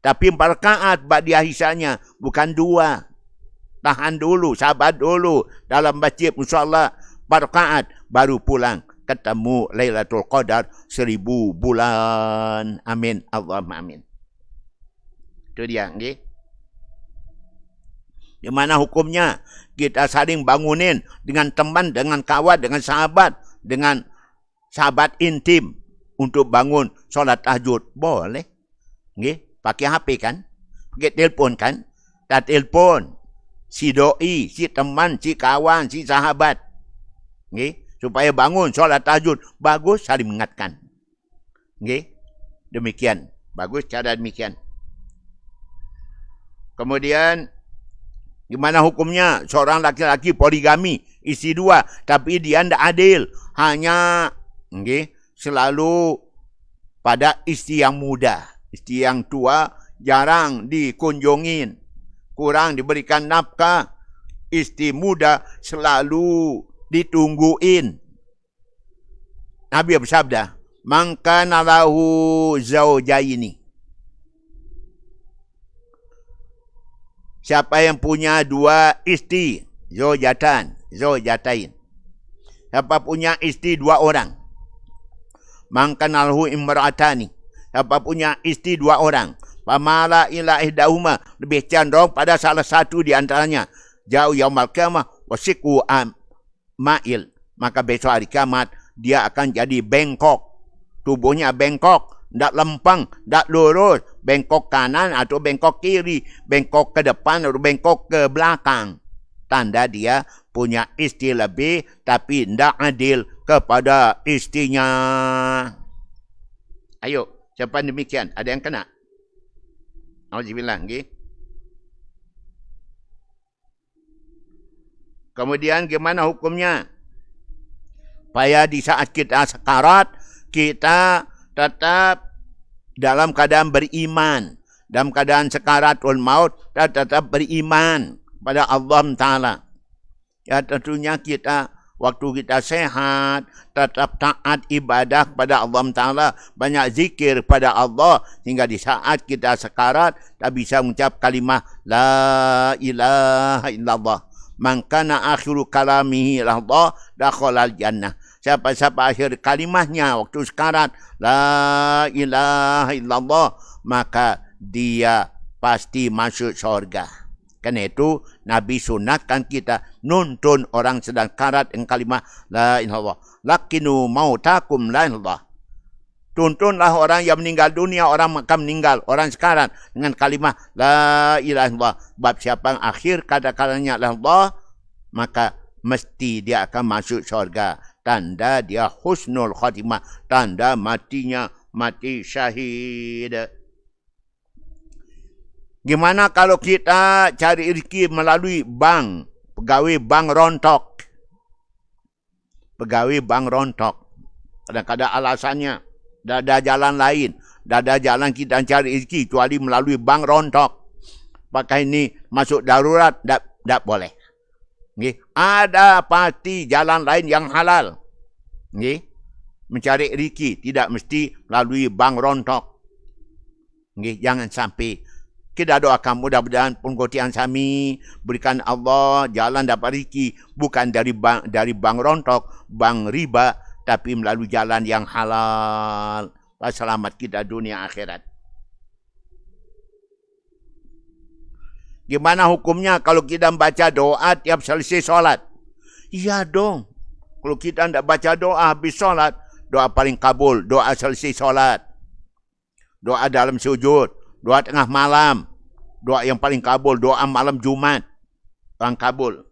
Tapi 4 rakaat ba'diyah Isyanya, bukan 2. Tahan dulu, sabar dulu. Dalam masjid musholla 4 rakaat baru pulang. Ketemu Lailatul Qadar 1000 bulan. Amin. Allahumma amin. Itu dia. Okay? Di mana hukumnya kita saling bangunin dengan teman, dengan kawan, dengan sahabat intim untuk bangun sholat tahajud. Boleh. Okay? Pakai HP kan? pakai telefon kan? Tak telefon. Si doi, si teman, si kawan, si sahabat. Okay? Supaya bangun solat tahajud. Bagus saling mengingatkan. Okay? Demikian. Bagus cara demikian. Kemudian, gimana hukumnya seorang laki-laki poligami, isteri dua, tapi dia tidak adil. Hanya selalu pada isteri yang muda. Isteri yang tua jarang dikunjungin, kurang diberikan nafkah. Isteri muda selalu ditungguin. Nabi bersabda, "Man kana lahu zaujaini." Siapa yang punya dua isteri, zaujatain. Siapa punya isteri dua orang. Man kana lahu imra'atani. Siapa punya isteri dua orang. Pamala ila ihdahuma, lebih condong pada salah satu di antaranya. Jauh yaumul qiyamah wasiku ma'il. Maka besok hari kiamat dia akan jadi bengkok. Tubuhnya bengkok, tidak lempeng, tidak lurus, bengkok kanan atau bengkok kiri, bengkok ke depan atau bengkok ke belakang. Tanda dia punya istri lebih tapi tidak adil kepada istrinya. Ayo, siapa demikian? Ada yang kena? Auzubillah, nggih. Kemudian gimana hukumnya? Supaya di saat kita sekarat, kita tetap dalam keadaan beriman. Dalam keadaan sekaratul maut, kita tetap beriman pada Allah Ta'ala. Ya tentunya kita, waktu kita sehat, tetap taat ibadah kepada Allah Ta'ala. Banyak zikir pada Allah. Hingga di saat kita sekarat, kita bisa mengucap kalimah La ilaha illallah. Man kana akhiru kalamihi Allah dakhalal jannah. Siapa-siapa akhir kalimahnya waktu sekarat La ilaha illallah, maka dia pasti masuk surga. Karena itu Nabi sunatkan kita nuntun orang sedang sekarat dengan kalimah La ilaha illallah. Lakinu mautakum la ilaha illallah. Tuntunlah orang yang meninggal dunia, orang akan meninggal, orang sekarat dengan kalimah La ilaha illallah. Sebab siapa yang akhir kata-katanya La Allah, maka mesti dia akan masuk surga. Tanda dia husnul khatimah, tanda matinya mati syahid. Gimana kalau kita cari rezeki melalui bank, pegawai bank rontok? Pegawai bank rontok. Kadang-kadang alasannya, dah ada jalan lain. Dah ada jalan kita cari rezeki, kecuali melalui bank rontok. Pakai ini masuk darurat, tak boleh. Ada pasti jalan lain yang halal. Mencari rezeki tidak mesti melalui bank rontok. Jangan sampai. Kita doakan mudah-mudahan penggotian kami berikan Allah jalan dapat rezeki bukan dari bank rontok, bank riba, tapi melalui jalan yang halal. Selamat kita dunia akhirat. Gimana hukumnya kalau kita membaca doa tiap selesai sholat? Iya dong. Kalau kita tidak baca doa habis sholat, doa paling kabul, doa selesai sholat. Doa dalam sujud, doa tengah malam, doa yang paling kabul, doa malam Jumat, paling kabul.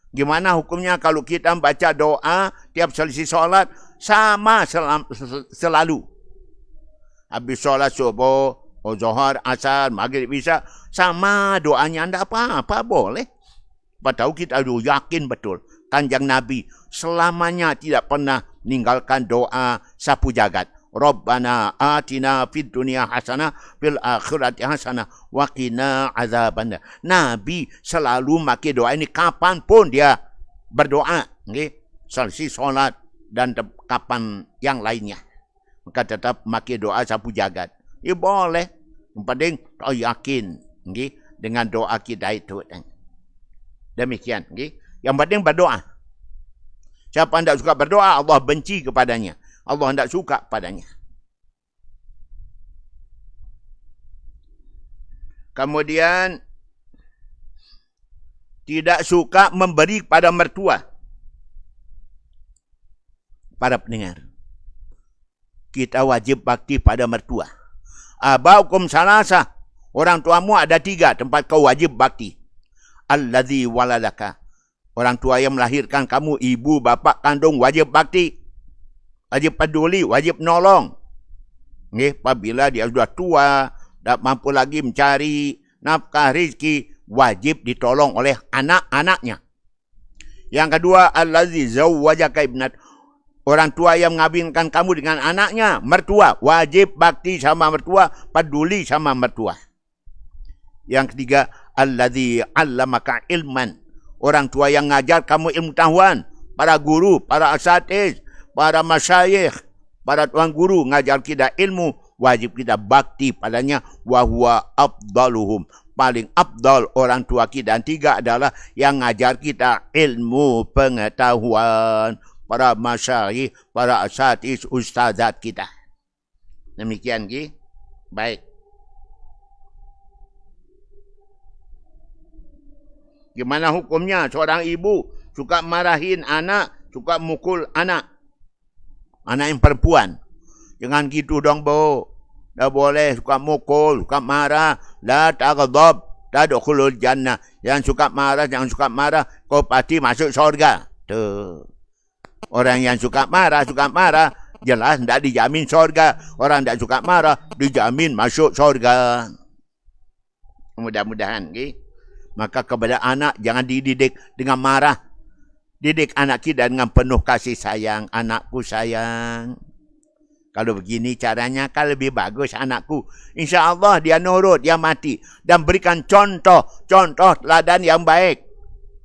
Gimana hukumnya kalau kita membaca doa tiap selesai sholat, sama selalu. Habis sholat subuh, zuhur, asar, maghrib, isya, sama doanya, tidak apa-apa, boleh. Padahal kita yakin betul. Kanjeng Nabi selamanya tidak pernah meninggalkan doa sapu jagat. Rabbana atina fid dunya hasanah fil akhirati hasanah wa qina azabannar. Nabi selalu pakai doa ini kapanpun dia berdoa. Selesai sholat dan kapan yang lainnya. Maka tetap pakai doa sapu jagat. Boleh. Yang penting yakin dengan doa kita itu. Demikian. Yang penting berdoa. Siapa tidak suka berdoa, Allah benci kepadanya. Allah tidak suka padanya. Kemudian, tidak suka memberi pada mertua. Para pendengar, kita wajib bakti pada mertua. Abaukum salasa, Orang tuamu ada 3 tempat kau wajib bakti. Alladzi waladaka. Orang tua yang melahirkan kamu, ibu, bapa kandung, wajib bakti. Wajib peduli, wajib nolong. Apabila dia sudah tua, tak mampu lagi mencari nafkah rezeki, wajib ditolong oleh anak-anaknya. Yang kedua, allazi zawwajaka ibnat. Orang tua yang mengawinkan kamu dengan anaknya, mertua, wajib bakti sama mertua, peduli sama mertua. Yang ketiga, allazi 'allamaka ilman. Orang tua yang ngajar kamu ilmu pengetahuan, para guru, para asatiz, para masyayikh, para tuan guru ngajar kita ilmu, wajib kita bakti padanya. Wa huwa afdaluhum. Paling afdal orang tua kita. Dan 3 adalah yang ngajar kita ilmu pengetahuan, para masyayikh, para asatiz, ustazat kita. Demikian ki. Baik. Gimana hukumnya seorang ibu suka marahin anak, suka mukul anak? Anak yang perempuan. Jangan gitu dong, Bu. Tak boleh suka mukul, suka marah. La taghdab, tadkhulul jannah. Yang suka marah, jangan suka marah, kau pasti masuk surga. Tuh. Orang yang suka marah, jelas tidak dijamin surga. Orang tidak suka marah, dijamin masuk surga. Mudah-mudahan. Okay? Maka kepada anak, jangan dididik dengan marah. Didik anak kita dengan penuh kasih sayang. Anakku sayang. Kalau begini caranya, kan lebih bagus anakku. InsyaAllah dia nurut, dia mati. Dan berikan contoh teladan yang baik.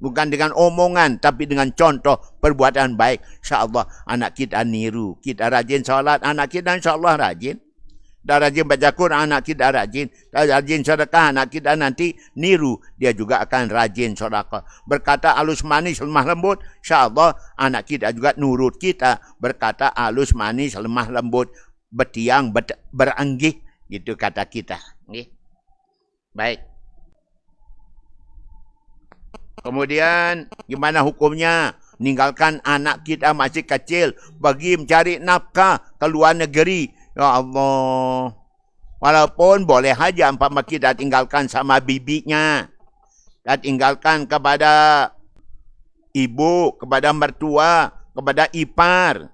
Bukan dengan omongan, tapi dengan contoh perbuatan baik. InsyaAllah anak kita niru. Kita rajin sholat, anak kita insyaAllah rajin. Dah rajin baca Quran, anak kita rajin. Dah rajin sedekah, anak kita nanti niru. Dia juga akan rajin sedekah. Berkata halus manis, lemah lembut. InsyaAllah anak kita juga nurut kita. Berkata halus manis, lemah lembut. Bertiang, beranggih. Gitu kata kita. Baik. Kemudian, gimana hukumnya? Ninggalkan anak kita masih kecil, pergi mencari nafkah ke luar negeri. Ya Allah. Walaupun boleh saja umpama kita tinggalkan sama bibinya. Dan tinggalkan kepada ibu, kepada mertua, kepada ipar.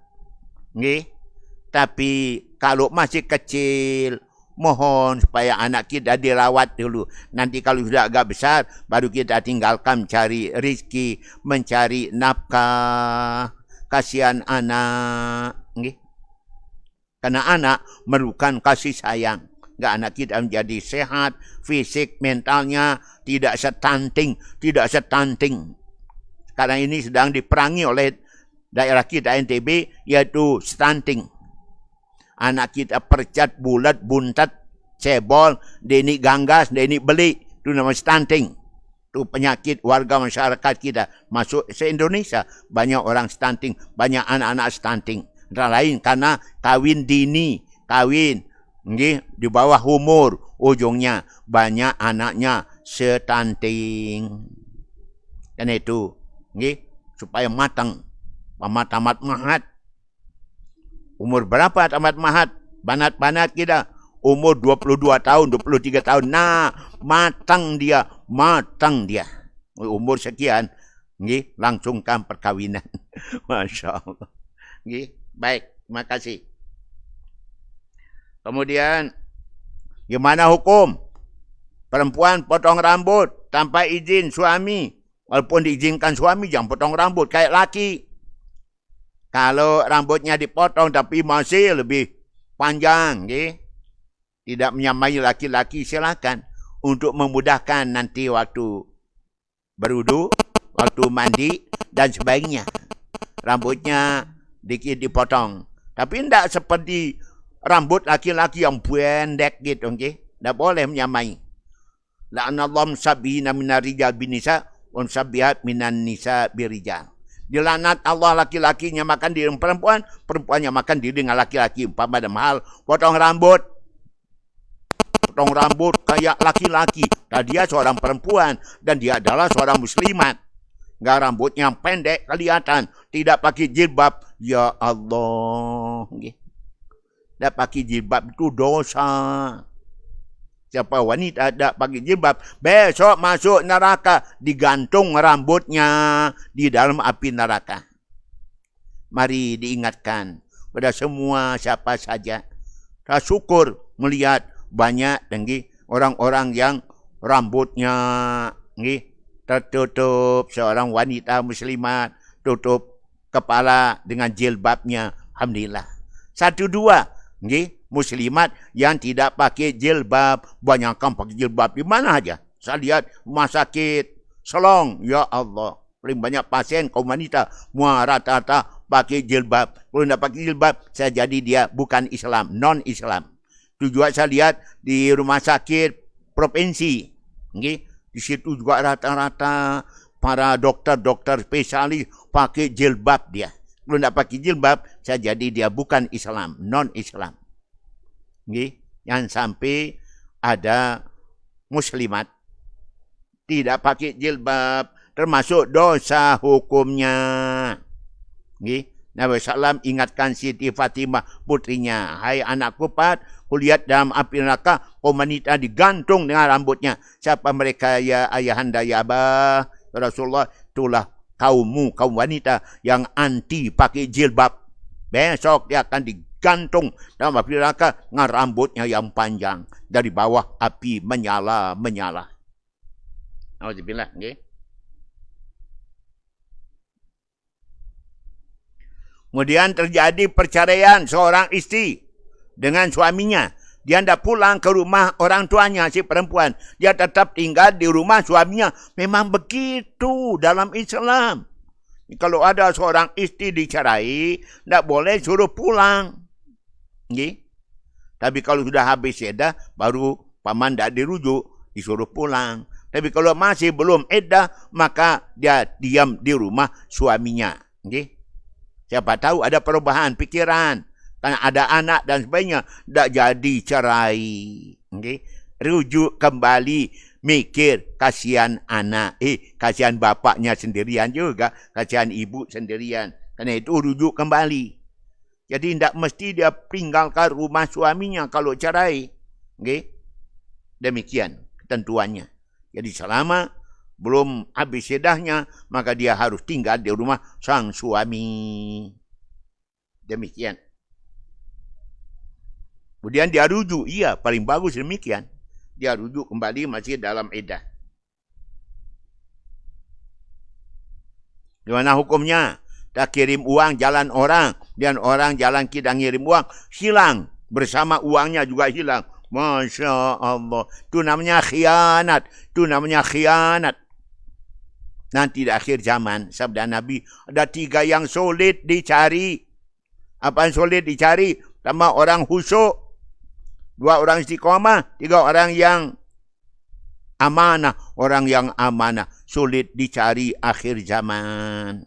Tapi kalau masih kecil, mohon supaya anak kita dirawat dulu. Nanti kalau sudah agak besar, baru kita tinggalkan mencari rezeki, mencari nafkah. Kasihan anak. Karena anak memerlukan kasih sayang. Anak kita menjadi sehat, fisik, mentalnya tidak stunting. Sekarang ini sedang diperangi oleh daerah kita NTB, yaitu stunting. Anak kita percat, bulat, buntat, cebol, deni ganggas, deni beli. Itu nama stunting. Itu penyakit warga masyarakat kita. Masuk se-Indonesia, banyak orang stunting, banyak anak-anak stunting. Antara lain karena kawin dini, kawin di bawah umur. Ujungnya banyak anaknya stunting. Dan itu, supaya matang. Tamat mahat. Umur berapa tamat mahat? Banat-banat kita. Umur 22 tahun, 23 tahun. Nah, matang dia. Umur sekian, langsungkan perkawinan. Masya Allah. Baik, terima kasih. Kemudian, gimana hukum? Perempuan potong rambut tanpa izin suami. Walaupun diizinkan suami, jangan potong rambut kayak laki. Kalau rambutnya dipotong tapi masih lebih panjang, tidak menyamai laki-laki, silakan. Untuk memudahkan nanti waktu berwudu, waktu mandi, dan sebagainya. Rambutnya dikit dipotong. Tapi tidak seperti rambut laki-laki yang pendek gitu. Tidak boleh menyamai. La'anallahu sabihina minar rijal binisa, wa sabihat minan nisa birijal. Dilanat Allah laki-lakinya makan diri perempuan, perempuannya makan diri dengan laki-laki. Umpama ada mahal, potong rambut kayak laki-laki. Dan dia seorang perempuan dan dia adalah seorang muslimat. Enggak rambutnya yang pendek kelihatan, tidak pakai jilbab. Ya Allah. Tidak pakai jilbab itu dosa. Siapa wanita tak pakai jilbab, besok masuk neraka, digantung rambutnya di dalam api neraka. Mari diingatkan pada semua siapa saja. Saya syukur melihat banyak orang-orang yang rambutnya tertutup, seorang wanita muslimat tutup kepala dengan jilbabnya. Alhamdulillah. Satu dua muslimat yang tidak pakai jilbab, banyakkan pakai jilbab di mana aja. Saya lihat rumah sakit, Selong, ya Allah, paling banyak pasien kaum wanita, semua rata-rata pakai jilbab. Kalau tidak pakai jilbab, saya jadi dia bukan Islam, non-Islam. Itu juga saya lihat di rumah sakit provinsi. Di situ juga rata-rata para dokter-dokter spesialis pakai jilbab dia. Kalau tidak pakai jilbab, saya jadi dia bukan Islam, non-Islam. Yang sampai ada muslimat tidak pakai jilbab, termasuk dosa hukumnya. Nabi SAW ingatkan Siti Fatimah putrinya, hai anakku Pat, kulihat dalam api neraka, kaum wanita digantung dengan rambutnya. Siapa mereka ya ayahanda ya abah? Rasulullah, itulah kaummu, kaum wanita yang anti pakai jilbab. Besok dia akan digantung dalam api neraka dengan rambutnya yang panjang. Dari bawah api menyala-menyala. Alhamdulillah. Kemudian terjadi perceraian seorang istri dengan suaminya. Dia tidak pulang ke rumah orang tuanya, si perempuan. Dia tetap tinggal di rumah suaminya. Memang begitu dalam Islam. Kalau ada seorang istri dicerai, tidak boleh suruh pulang. Tapi kalau sudah habis iddah, baru paman tidak dirujuk, disuruh pulang. Tapi kalau masih belum iddah, maka dia diam di rumah suaminya. Siapa tahu ada perubahan pikiran, karena ada anak dan sebagainya, tidak jadi cerai. Rujuk kembali, mikir kasihan anak, kasihan bapaknya sendirian juga, kasihan ibu sendirian. Karena itu rujuk kembali. Jadi tidak mesti dia tinggalkan rumah suaminya kalau cerai. Demikian ketentuannya. Jadi selama belum habis iddahnya, maka dia harus tinggal di rumah sang suami. Demikian. Kemudian dia rujuk. Iya, paling bagus demikian. Dia rujuk kembali masih dalam iddah. Gimana hukumnya? Tak kirim uang jalan orang, dan orang jalan kita ngirim uang, hilang. Bersama uangnya juga hilang. Masya Allah. Itu namanya khianat. Itu namanya khianat. Nanti di akhir zaman, sabda Nabi, ada 3 yang sulit dicari. Apa yang sulit dicari? Pertama, orang khusyuk. 2 orang istiqomah. 3 orang yang amanah. Orang yang amanah sulit dicari akhir zaman.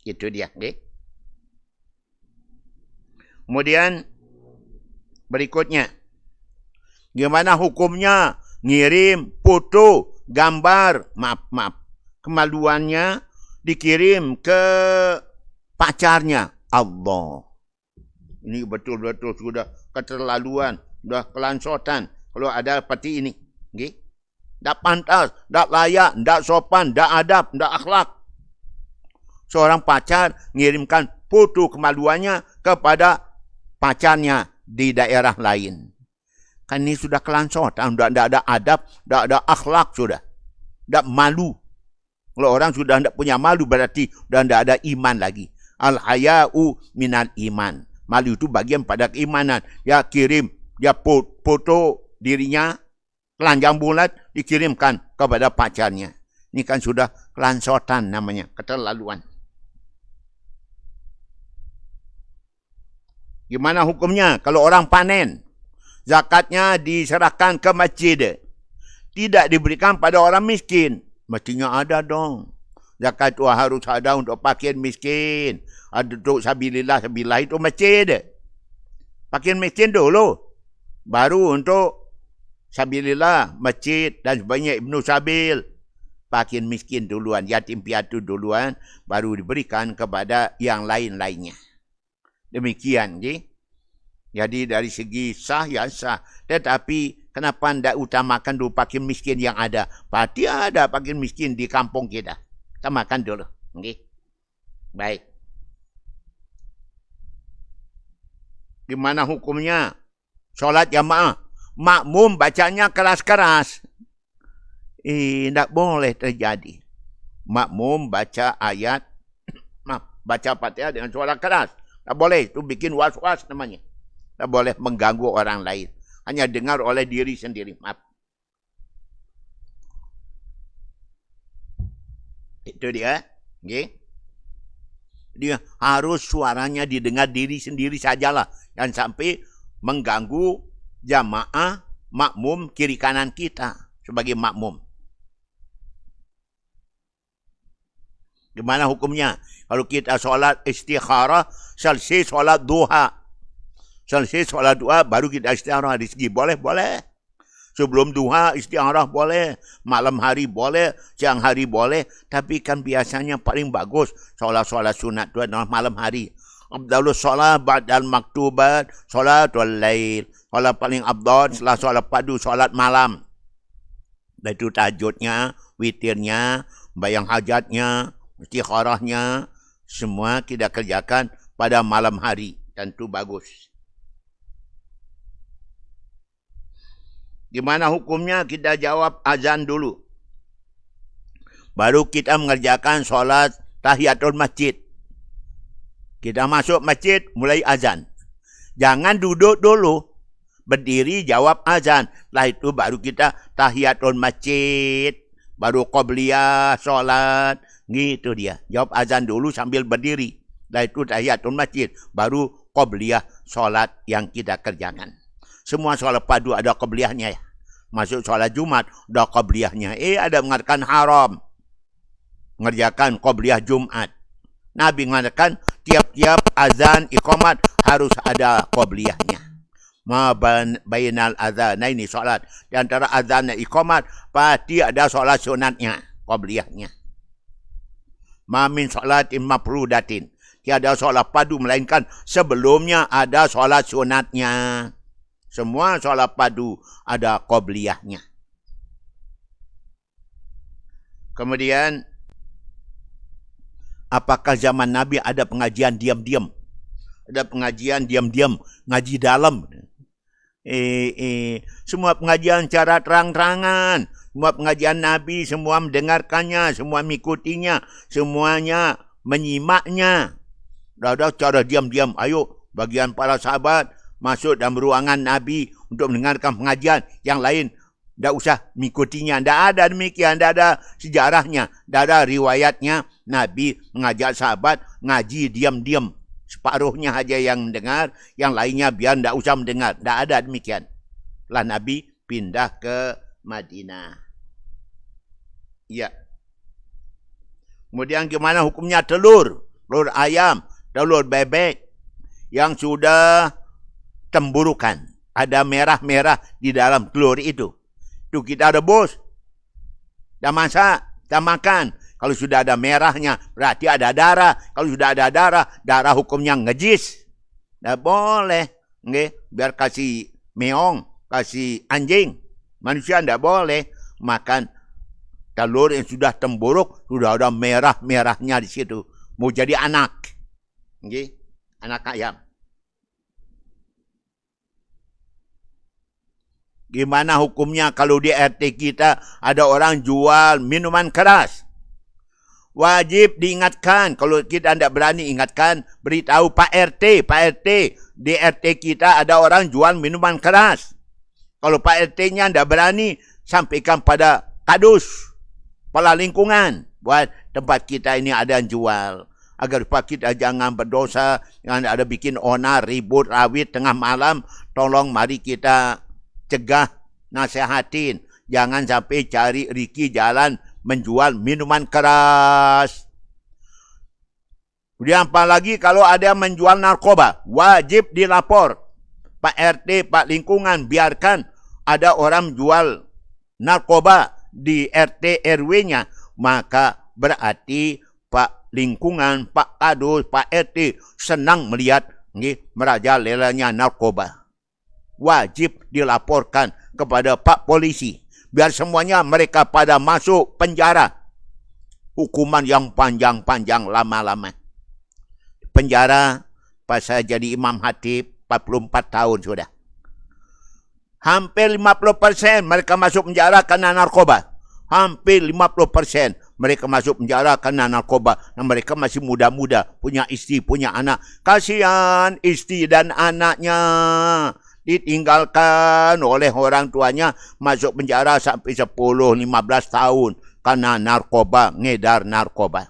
Itu dia. Kemudian berikutnya, gimana hukumnya ngirim foto, gambar, maaf, kemaluannya dikirim ke pacarnya? Allah. Ini betul-betul sudah keterlaluan, sudah kelansotan. Kalau ada seperti ini. Tak pantas, tak layak, tak sopan, tak adab, tak akhlak. Seorang pacar mengirimkan foto kemaluannya kepada pacarnya di daerah lain. Kan ini sudah kelansotan, tidak ada adab, tidak ada akhlak sudah. Tidak malu. Kalau orang sudah tidak punya malu, berarti sudah tidak ada iman lagi. Al-haya'u minal iman. Malu itu bagian pada keimanan. Dia kirim, dia foto dirinya, telanjang bulat, dikirimkan kepada pacarnya. Ini kan sudah kelansotan namanya, keterlaluan. Gimana hukumnya kalau orang panen? Zakatnya diserahkan ke masjid. Tidak diberikan pada orang miskin. Mestinya ada dong. Zakat itu harus ada untuk fakir miskin. Ada untuk sabilillah. Sabilillah itu masjid. Fakir miskin dulu. Baru untuk sabilillah, masjid dan sebagainya, Ibnu Sabil. Fakir miskin duluan, yatim piatu duluan, baru diberikan kepada yang lain-lainnya. Demikian. Jadi dari segi sah ya sah. Tetapi kenapa tidak utamakan dulu fakir miskin yang ada? Pasti ada fakir miskin di kampung kita. Kita makan dulu. Okay? Baik. Gimana hukumnya? Sholat jamaah. Makmum bacanya keras-keras. Tidak boleh terjadi. Makmum baca ayat, baca Fatihah dengan suara keras. Tak boleh. Itu bikin was-was namanya. Tak boleh mengganggu orang lain. Hanya dengar oleh diri sendiri. Maaf. Itu dia. Okay? Dia harus suaranya didengar diri sendiri sajalah. Jangan sampai mengganggu jamaah makmum kiri kanan kita sebagai makmum. Gimana hukumnya? Kalau kita sholat istikharah, selesai sholat duha. Selesai sholat duha, baru kita istikharah di segi. Boleh? Boleh. Sebelum duha istikharah boleh. Malam hari boleh. Siang hari boleh. Tapi kan biasanya paling bagus sholat-sholat sunat itu adalah malam hari. Abdalus sholat ba'dal maktubat, sholatul lail. Sholat paling abdal setelah sholat padu, sholat malam. Dan itu tahajudnya, witirnya, bayang hajatnya, istikharahnya, semua kita kerjakan pada malam hari. Tentu bagus. Gimana hukumnya? Kita jawab azan dulu. Baru kita mengerjakan sholat tahiyatul masjid. Kita masuk masjid, mulai azan. Jangan duduk dulu. Berdiri, jawab azan. Setelah itu baru kita tahiyatul masjid. Baru qobliyah, sholat. Gitu dia. Jawab azan dulu sambil berdiri. Setelah itu tahiyatul masjid. Baru qobliyah, sholat yang kita kerjakan. Semua sholat padu ada qobliyahnya ya. Masuk sholat Jumat, ada qobliyahnya. Ada mengatakan haram. Mengerjakan qobliyah Jumat. Nabi mengatakan tiap-tiap azan iqamat harus ada qobliyahnya. Ma bainal adzanaini salat. Di antara azan dan iqamat pasti ada salat sunatnya, qobliyahnya. Ma min salatin mafrudatin. Tiada salat padu melainkan sebelumnya ada salat sunatnya. Semua salat padu ada qobliyahnya. Kemudian apakah zaman Nabi ada pengajian diam-diam? Ada pengajian diam-diam, ngaji dalam. Semua pengajian cara terang-terangan. Semua pengajian Nabi, semua mendengarkannya, semua mengikutinya, semuanya menyimaknya. Dah cara diam-diam. Ayo, bagian para sahabat masuk dalam ruangan Nabi untuk mendengarkan pengajian. Yang lain, tak usah mengikutinya. Tak ada demikian, tak ada sejarahnya, tak ada riwayatnya. Nabi mengajak sahabat ngaji diam-diam. Separuhnya saja yang mendengar, yang lainnya biar tak usah mendengar. Tak ada demikian. Setelah Nabi pindah ke Madinah. Ya. Kemudian gimana hukumnya telur? Telur ayam, telur bebek yang sudah temburukan. Ada merah-merah di dalam telur itu. Itu kita rebus. Dah masak, dah makan. Kalau sudah ada merahnya, berarti ada darah. Kalau sudah ada darah, darah hukumnya ngejis. Tak boleh. Okay? Biar kasih meong, kasih anjing. Manusia tidak boleh makan telur yang sudah temburuk, sudah ada merah-merahnya di situ. Mau jadi anak. Okay? Anak ayam. Gimana hukumnya kalau di RT kita ada orang jual minuman keras? Wajib diingatkan. Kalau kita tidak berani ingatkan, beritahu Pak RT. Pak RT, di RT kita ada orang jual minuman keras. Kalau Pak RT-nya tidak berani, sampaikan pada kadus, kepala lingkungan. Buat tempat kita ini ada yang jual. Agar kita jangan berdosa, jangan ada bikin onar, ribut, rawit tengah malam. Tolong mari kita cegah, nasihatin. Jangan sampai cari Riki jalan menjual minuman keras. Kemudian apalagi kalau ada yang menjual narkoba, wajib dilapor. Pak RT, Pak Lingkungan, biarkan ada orang jual narkoba di RT RW-nya. Maka berarti Pak Lingkungan, Pak Kadus, Pak RT senang melihat merajalelanya narkoba. Wajib dilaporkan kepada Pak Polisi. Biar semuanya mereka pada masuk penjara. Hukuman yang panjang-panjang lama-lama. Penjara pas saya jadi imam khatib 44 tahun sudah. Hampir 50% mereka masuk penjara karena narkoba. Hampir 50% mereka masuk penjara karena narkoba. Dan mereka masih muda-muda, punya istri, punya anak. Kasihan istri dan anaknya. Ditinggalkan oleh orang tuanya masuk penjara sampai 10-15 tahun. Karena narkoba, ngedar narkoba.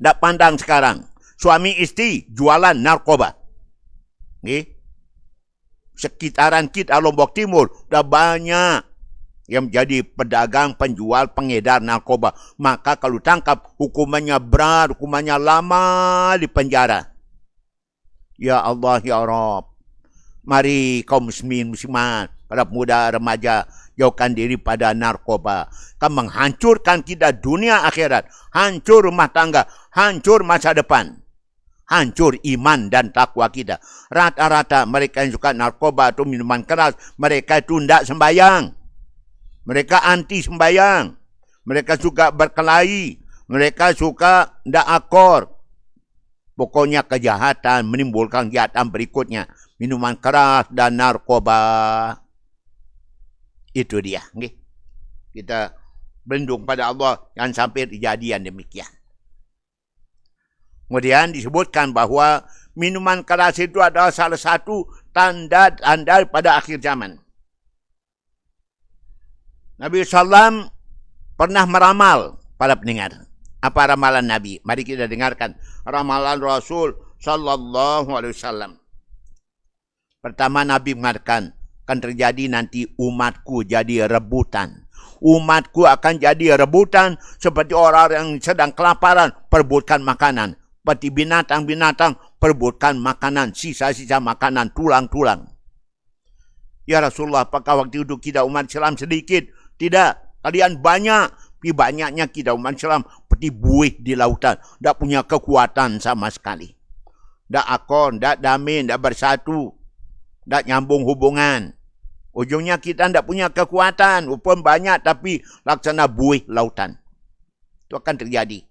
Tak pandang sekarang. Suami istri jualan narkoba. Sekitaran kita Lombok Timur dah banyak yang menjadi pedagang, penjual, pengedar narkoba. Maka kalau tangkap, hukumannya berat, hukumannya lama di penjara. Ya Allah, ya Rabb. Mari kaum muslimin, muslimat, para pemuda, remaja, jauhkan diri pada narkoba. Kan menghancurkan kita dunia akhirat. Hancur rumah tangga, hancur masa depan. Hancur iman dan takwa kita. Rata-rata mereka yang suka narkoba atau minuman keras, mereka itu tidak sembahyang. Mereka anti sembahyang. Mereka suka berkelahi. Mereka suka tidak akor. Pokoknya kejahatan menimbulkan kejahatan berikutnya. Minuman keras dan narkoba. Itu dia. Kita berlindung pada Allah jangan sampai kejadian demikian. Kemudian disebutkan bahawa minuman keras itu adalah salah satu tanda-tanda pada akhir zaman. Nabi SAW pernah meramal para pendengar. Apa ramalan Nabi? Mari kita dengarkan ramalan Rasul Sallallahu Alaihi Wasallam. Pertama Nabi mengatakan, akan terjadi nanti umatku jadi rebutan. Umatku akan jadi rebutan seperti orang yang sedang kelaparan, perebutkan makanan. Seperti binatang-binatang, perebutkan makanan, sisa-sisa makanan, tulang-tulang. Ya Rasulullah, apakah waktu itu kita umat Islam sedikit? Tidak, kalian banyak. Tapi banyaknya kita umat Islam seperti buih di lautan. Tak punya kekuatan sama sekali. Tak akor, tak damai, tak bersatu. Tak nyambung hubungan. Ujungnya kita tak punya kekuatan. Walaupun banyak tapi laksana buih lautan. Itu akan terjadi.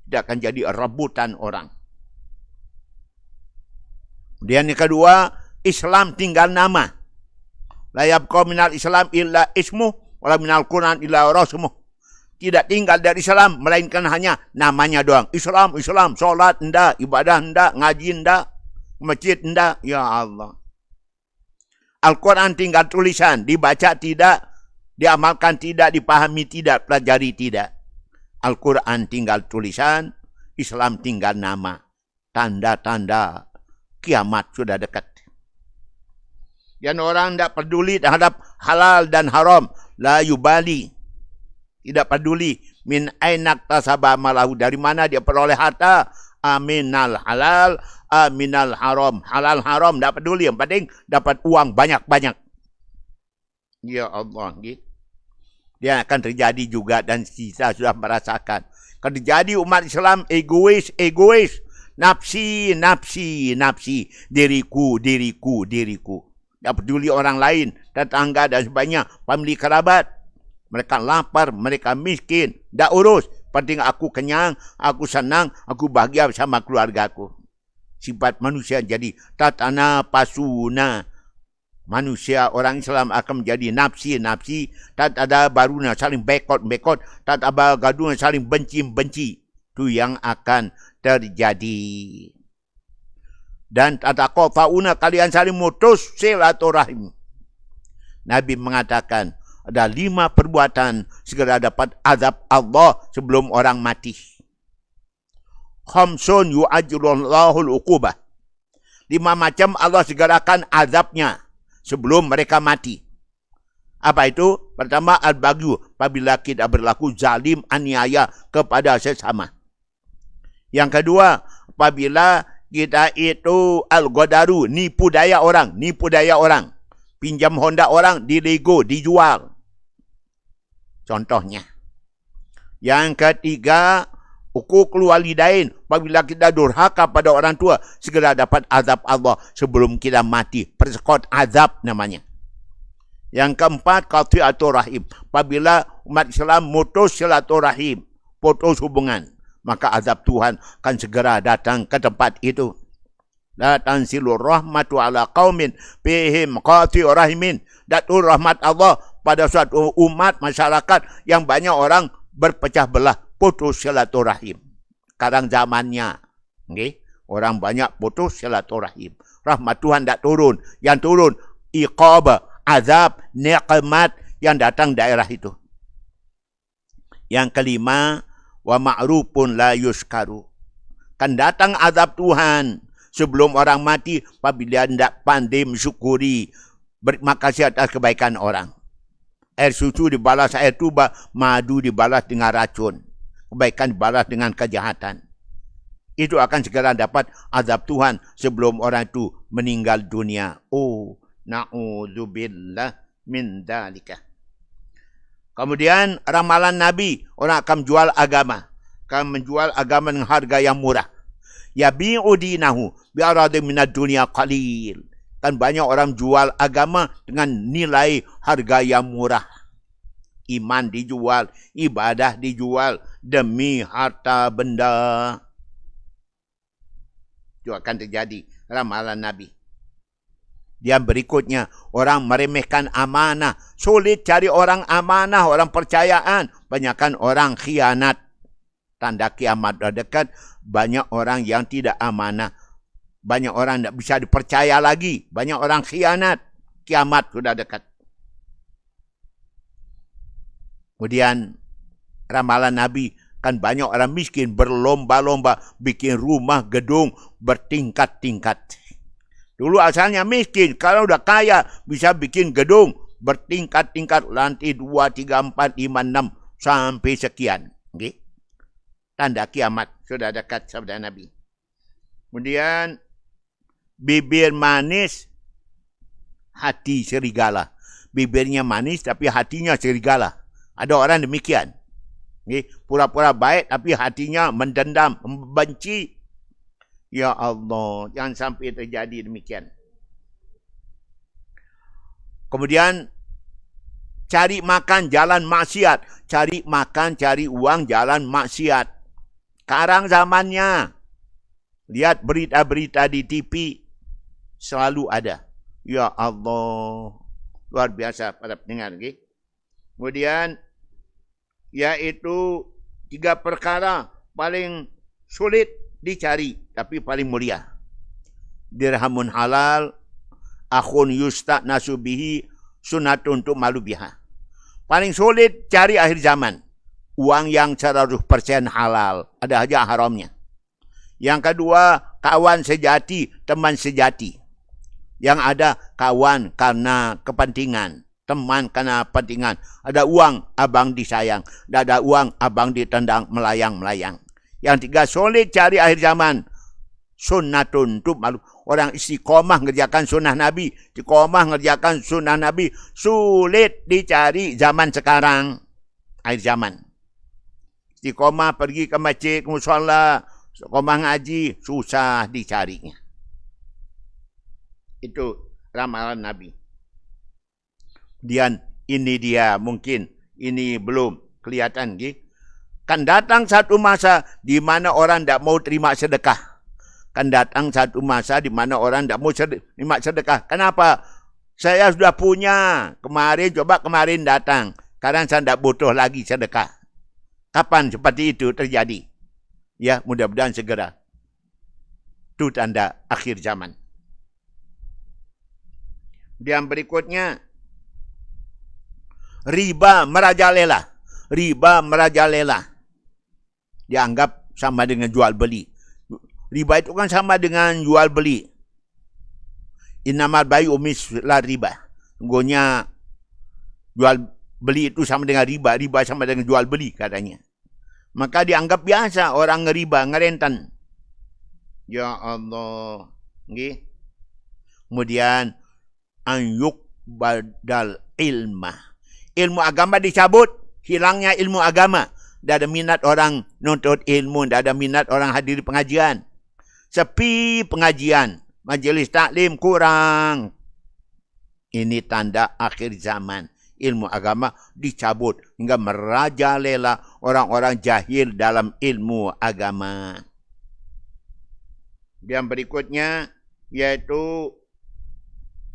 Tidak akan jadi rebutan orang. Kemudian yang kedua, Islam tinggal nama. La yabqa minal Islam illa ismuh, wala minal Quran illa rasmuh. Tidak tinggal dari Islam, melainkan hanya namanya doang. Islam, Islam, solat enggak, ibadah enggak, ngaji enggak, masjid enggak. Ya Allah. Al-Quran tinggal tulisan, dibaca tidak, diamalkan tidak, dipahami tidak, pelajari tidak. Al-Quran tinggal tulisan, Islam tinggal nama. Tanda-tanda kiamat sudah dekat. Dan orang tidak peduli terhadap halal dan haram. La yubali. Tidak peduli. Min ainak tasabah malahu. Dari mana dia peroleh harta. Aminal halal, aminal haram. Halal haram tidak peduli. Yang penting dapat uang banyak-banyak. Ya Allah. Dia akan terjadi juga dan kita sudah merasakan. Akan terjadi umat Islam egois. Nafsi. Diriku. Tak peduli orang lain, tetangga dan sebagainya, famili kerabat. Mereka lapar, mereka miskin. Tak urus. Penting aku kenyang, aku senang, aku bahagia bersama keluargaku. Sifat manusia jadi tatana pasuna. Manusia, orang Islam akan menjadi nafsi. Tak ada barunya saling bekot. Tak ada gaduhnya saling benci. Itu yang akan terjadi. Dan tataqafauna, kalian saling mutus silaturahim. Nabi mengatakan ada 5 perbuatan segera dapat azab Allah sebelum orang mati. Khamsun yu'ajjulullahul uqubah. 5 macam Allah segerakan azabnya sebelum mereka mati. Apa itu? Pertama, al-bagyu, apabila kita berlaku zalim, aniaya kepada sesama. Yang kedua, apabila kita itu al-godaru, nipu daya orang. Pinjam Honda orang, dilego, dijual. Contohnya. Yang ketiga, Uququl walidain, apabila kita durhaka pada orang tua, segera dapat azab Allah sebelum kita mati. Persekot azab namanya. Yang keempat, qati'atur rahim. Apabila umat Islam mutus silaturahim, putus hubungan, maka azab Tuhan akan segera datang ke tempat itu. La tansilur rahmatu ala qaumin fihim qati'ur rahimin. Datul rahmat Allah pada suatu umat masyarakat yang banyak orang berpecah belah, putus silaturahim. Sekarang zamannya, okay? Orang banyak putus silaturahim. Rahmat Tuhan tak turun. Yang turun iqab, azab, nikmat yang datang daerah itu. Yang kelima, wa ma'rufun la yuskaru. Kan datang azab Tuhan sebelum orang mati apabila tidak pandai mensyukuri, berterima kasih atas kebaikan orang. Air susu dibalas air tuba, madu dibalas dengan racun. Kebaikan dibalas dengan kejahatan. Itu akan segera dapat azab Tuhan sebelum orang itu meninggal dunia. Oh, na'udzubillah min dalika. Kemudian ramalan Nabi, orang akan menjual agama. Akan menjual agama dengan harga yang murah. Yabi'u dinahu bi'aradin minad dunia qalil. Kan banyak orang jual agama dengan nilai harga yang murah. Iman dijual, ibadah dijual demi harta benda. Itu akan terjadi ramalan Nabi. Yang berikutnya, orang meremehkan amanah. Sulit cari orang amanah, orang percayaan. Banyakkan orang khianat. Tanda kiamat dah dekat, banyak orang yang tidak amanah. Banyak orang tak bisa dipercaya lagi. Banyak orang khianat. Kiamat sudah dekat. Kemudian ramalan Nabi, kan banyak orang miskin berlomba-lomba bikin rumah gedung bertingkat-tingkat. Dulu asalnya miskin, kalau udah kaya bisa bikin gedung bertingkat-tingkat, lantai 2, 3, 4, 5, 6 sampai sekian. Okay? Tanda kiamat sudah dekat sabda Nabi. Kemudian bibir manis, hati serigala. Bibirnya manis tapi hatinya serigala. Ada orang demikian. Pura-pura baik tapi hatinya mendendam, membenci. Ya Allah, jangan sampai terjadi demikian. Kemudian cari makan jalan maksiat. Cari makan, cari uang jalan maksiat. Sekarang zamannya. Lihat berita-berita di TV. Selalu ada. Ya Allah. Luar biasa para pendengar. Okay? Kemudian, yaitu 3 perkara paling sulit dicari. Tapi paling mulia. Dirhamun halal. Akhun yusta nasubihi. Sunatun untuk malu biha. Paling sulit cari akhir zaman. Uang yang 100% halal. Ada aja haramnya. Yang kedua, kawan sejati, teman sejati. Yang ada kawan karena kepentingan. Teman karena kepentingan. Ada uang, abang disayang. Tidak ada uang, abang ditendang melayang-melayang. Yang tiga, sulit cari akhir zaman. Sunnatun untuk malu. Orang istiqomah ngerjakan sunnah Nabi. Istiqomah ngerjakan sunnah Nabi. Sulit dicari zaman sekarang. Akhir zaman. Istiqomah pergi ke masjid, ke mushola, istiqomah ngaji, susah dicarinya. Itu ramalan Nabi. Kemudian ini dia mungkin, ini belum kelihatan. Kan datang satu masa di mana orang tidak mau terima sedekah. Kan datang satu masa di mana orang tidak mau terima sedekah. Kenapa? Saya sudah punya. Kemarin datang. Sekarang saya tidak butuh lagi sedekah. Kapan seperti itu terjadi? Ya, mudah-mudahan segera. Itu tanda akhir zaman. Dan berikutnya, riba merajalela. Riba merajalela. Dianggap sama dengan jual beli. Riba itu kan sama dengan jual beli. Innamal bai'u misla riba. Sungguhnya jual beli itu sama dengan riba. Riba sama dengan jual beli katanya. Maka dianggap biasa orang ngeriba, ngerentan. Ya Allah. Okay. Kemudian anyuk badal ilmah. Ilmu agama dicabut. Hilangnya ilmu agama. dah ada minat orang nuntut ilmu, dah ada minat orang hadiri pengajian. Sepi pengajian, majlis taklim kurang. Ini tanda akhir zaman. Ilmu agama dicabut hingga merajalela orang-orang jahil dalam ilmu agama. Yang berikutnya yaitu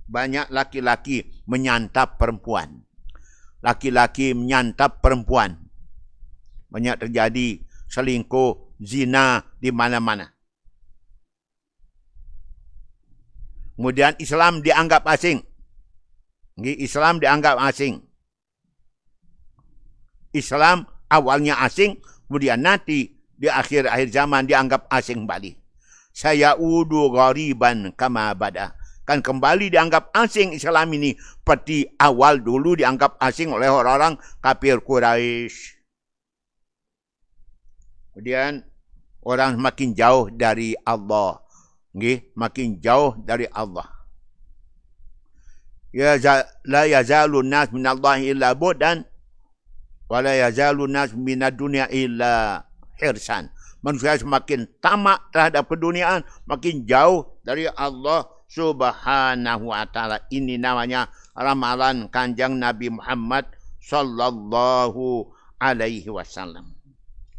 banyak laki-laki menyantap perempuan. Laki-laki menyantap perempuan. Banyak terjadi selingkuh, zina di mana-mana. Kemudian Islam dianggap asing. Islam dianggap asing. Islam awalnya asing, kemudian nanti di akhir-akhir zaman dianggap asing kembali. Sayaudu ghariban kama bada. Kan kembali dianggap asing Islam ini seperti awal dulu dianggap asing oleh orang-orang kafir Quraisy. Kemudian orang makin jauh dari Allah. Makin jauh dari Allah. La yazalu nas minallahi illa bu'dan wa la yazalu nas minad dunya illa hirsan. Manusia semakin tamak terhadap keduniaan, makin jauh dari Allah Subhanahu wa ta'ala. Ini namanya ramalan Kanjeng Nabi Muhammad sallallahu alaihi wasallam.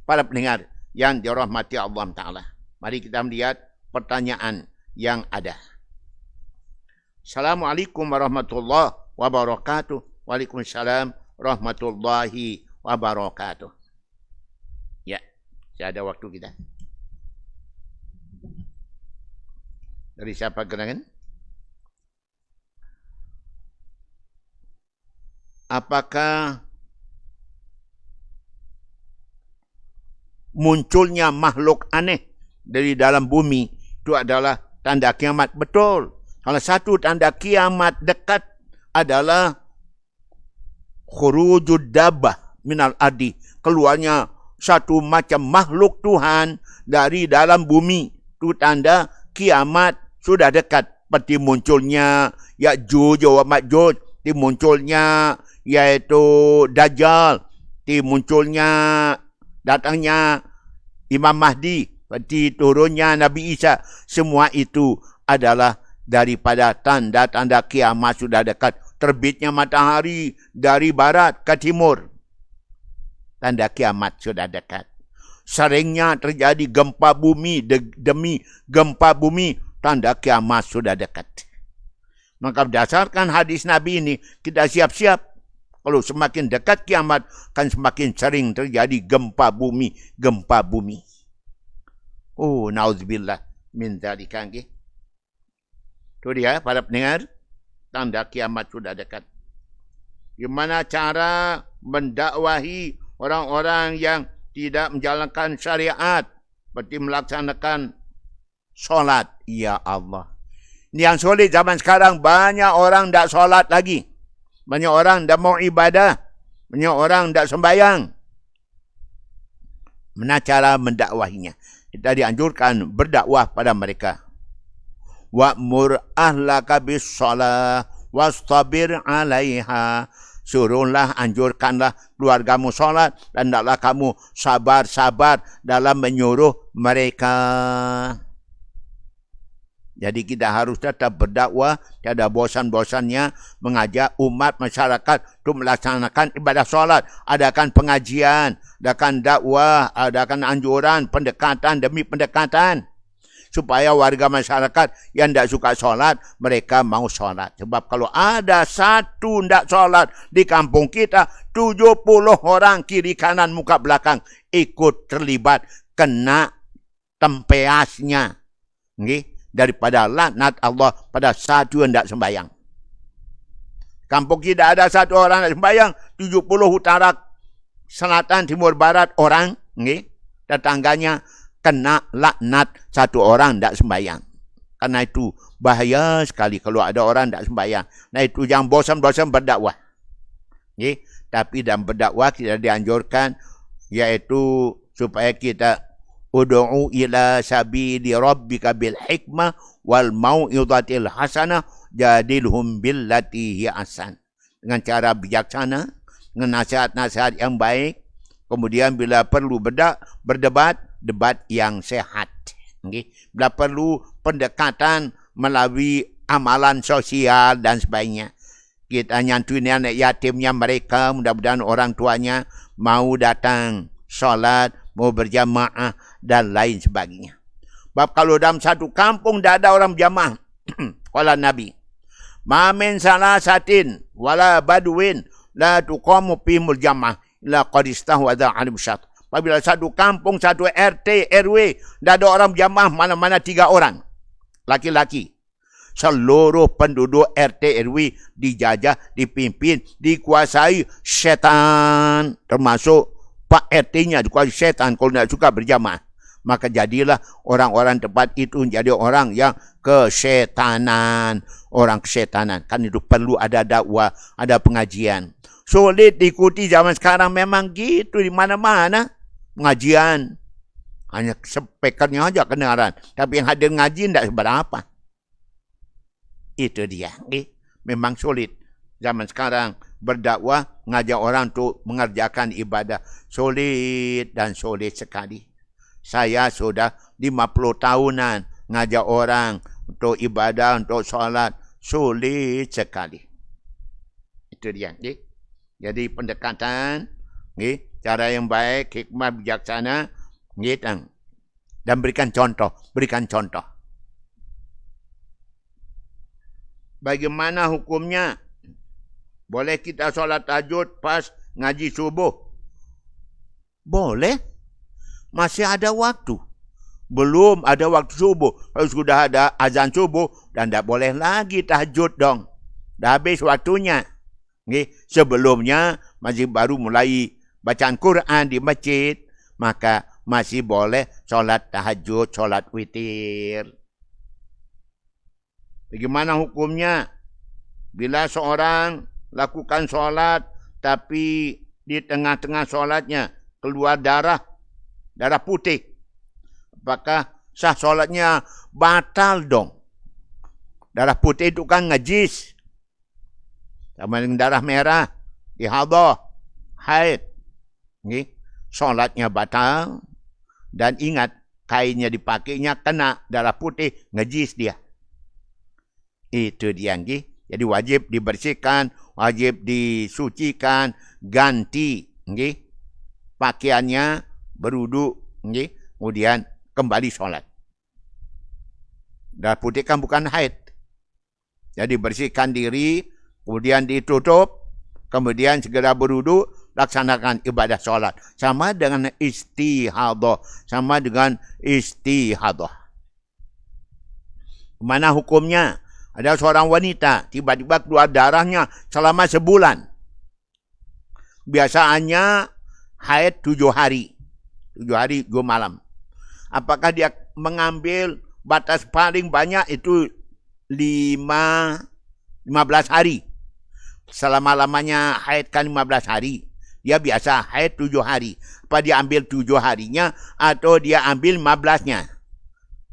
Para pendengar yang dirahmati Allah Ta'ala, mari kita melihat pertanyaan yang ada. Assalamualaikum warahmatullahi wabarakatuh. Waalaikumsalam warahmatullahi wabarakatuh. Ya, saya ada waktu kita. Dari siapa gerangan? Apakah munculnya makhluk aneh dari dalam bumi itu adalah tanda kiamat? Betul. Salah satu tanda kiamat dekat adalah khurujud dabbah minal ardi. Keluarnya satu macam makhluk Tuhan dari dalam bumi. Itu tanda kiamat sudah dekat. Seperti munculnya Ya'juj wa Ma'juj. Seperti munculnya yaitu Dajjal. Seperti munculnya datangnya Imam Mahdi. Seperti turunnya Nabi Isa. Semua itu adalah daripada tanda-tanda kiamat sudah dekat. Terbitnya matahari dari barat ke timur. Tanda kiamat sudah dekat. Seringnya terjadi gempa bumi demi gempa bumi. Tanda kiamat sudah dekat. Maka berdasarkan hadis Nabi ini, kita siap-siap. Kalau semakin dekat kiamat, kan semakin sering terjadi gempa bumi. Gempa bumi. Oh, na'udzubillah min dzalika. Itu dia, para pendengar, tanda kiamat sudah dekat. Gimana cara mendakwahi orang-orang yang tidak menjalankan syariat, seperti melaksanakan solat? Ya Allah. Ini yang sulit zaman sekarang, banyak orang tidak solat lagi. Banyak orang tidak mau ibadah. Banyak orang tidak sembahyang. Mana cara mendakwahinya? Kita dianjurkan berdakwah pada mereka. Wa'mur ahlaka bis-shalah wastabir 'alaiha. Suruhlah, anjurkanlah keluargamu salat dan hendaklah kamu sabar-sabar dalam menyuruh mereka. Jadi kita harus tetap berdakwah, tiada bosan-bosannya mengajak umat masyarakat untuk melaksanakan ibadah salat. Adakan pengajian, adakan dakwah, adakan anjuran, pendekatan demi pendekatan. Supaya warga masyarakat yang tidak suka solat, mereka mau solat. Sebab kalau ada satu tidak solat di kampung kita, 70 orang kiri kanan muka belakang ikut terlibat, kena tempeasnya. Daripada laknat Allah pada satu yang tidak sembahyang. Kampung kita ada satu orang tidak sembahyang, 70 utara, selatan, timur, barat orang, tetangganya, kena laknat satu orang tidak sembahyang. Karena itu bahaya sekali kalau ada orang tidak sembahyang. Nah itu jangan bosan-bosan berdakwah. Tapi dalam berdakwah kita dianjurkan yaitu supaya kita ud'u ila sabili rabbika bil hikmah wal mau'izatil hasanah jadilhum billati hi ahsan. Dengan cara bijaksana, dengan nasihat-nasihat yang baik, Kemudian bila perlu berdebat, debat yang sehat. Okay. Bila perlu pendekatan melalui amalan sosial dan sebagainya. Kita nyantui anak yatimnya mereka, mudah-mudahan orang tuanya mau datang solat, mau berjamaah dan lain sebagainya. Sebab kalau dalam satu kampung tidak ada orang berjamaah, kala Nabi, ma min salasatin wala badwin la tuqamu fihimul jamaah la qad istahwadha 'alim syat. Apabila satu kampung, satu RT, RW, tidak ada orang berjamaah, mana-mana 3 orang laki-laki. Seluruh penduduk RT RW dijajah, dipimpin, dikuasai syaitan. Termasuk Pak RT-nya dikuasai syaitan kalau tidak suka berjamaah. Maka jadilah orang-orang tempat itu jadi orang yang kesyetanan. Orang kesyetanan. Kan itu perlu ada dakwah, ada pengajian. Sulit diikuti zaman sekarang memang gitu di mana-mana. Pengajian. Hanya speakernya aja kedengaran. Tapi yang hadir ngaji tidak seberapa. Itu dia. Memang sulit. Zaman sekarang berdakwah, ngajak orang untuk mengerjakan ibadah. Sulit dan sulit sekali. Saya sudah 50 tahunan ngajak orang untuk ibadah, untuk solat. Sulit sekali. Itu dia. Jadi pendekatan, cara yang baik, hikmah, bijaksana, dan berikan contoh. Berikan contoh. Bagaimana hukumnya? Boleh kita solat tahajud pas ngaji subuh? Boleh. Masih ada waktu. Belum ada waktu subuh. Kalau sudah ada azan subuh, dan tidak boleh lagi tahajud dong. Dah habis waktunya. Sebelumnya masih baru mulai bacaan Quran di masjid. Maka masih boleh solat tahajud, solat witir. Bagaimana hukumnya? Bila seorang lakukan solat, tapi di tengah-tengah solatnya keluar darah putih. Apakah sah solatnya? Batal dong. Darah putih itu kan najis. Sama dengan darah merah, ihadah, haid. Solatnya batal. Dan ingat, kainnya dipakainya kena darah putih, najis dia. Itu dia. Jadi wajib dibersihkan, wajib disucikan, ganti pakaiannya, berwudu, kemudian kembali sholat. Darah putih kan bukan haid. Jadi bersihkan diri, kemudian ditutup, kemudian segera berwudu, laksanakan ibadah sholat. Sama dengan istihadah. Sama dengan istihadah. Mana hukumnya? Ada seorang wanita, tiba-tiba keluar darahnya selama sebulan. Biasaannya haid 7 hari. 7 hari, 2 malam. Apakah dia mengambil batas paling banyak itu 15 hari. Selama-lamanya haid kan 15 hari. Dia biasa haid 7 hari. Apa dia ambil 7 harinya atau dia ambil 15-nya?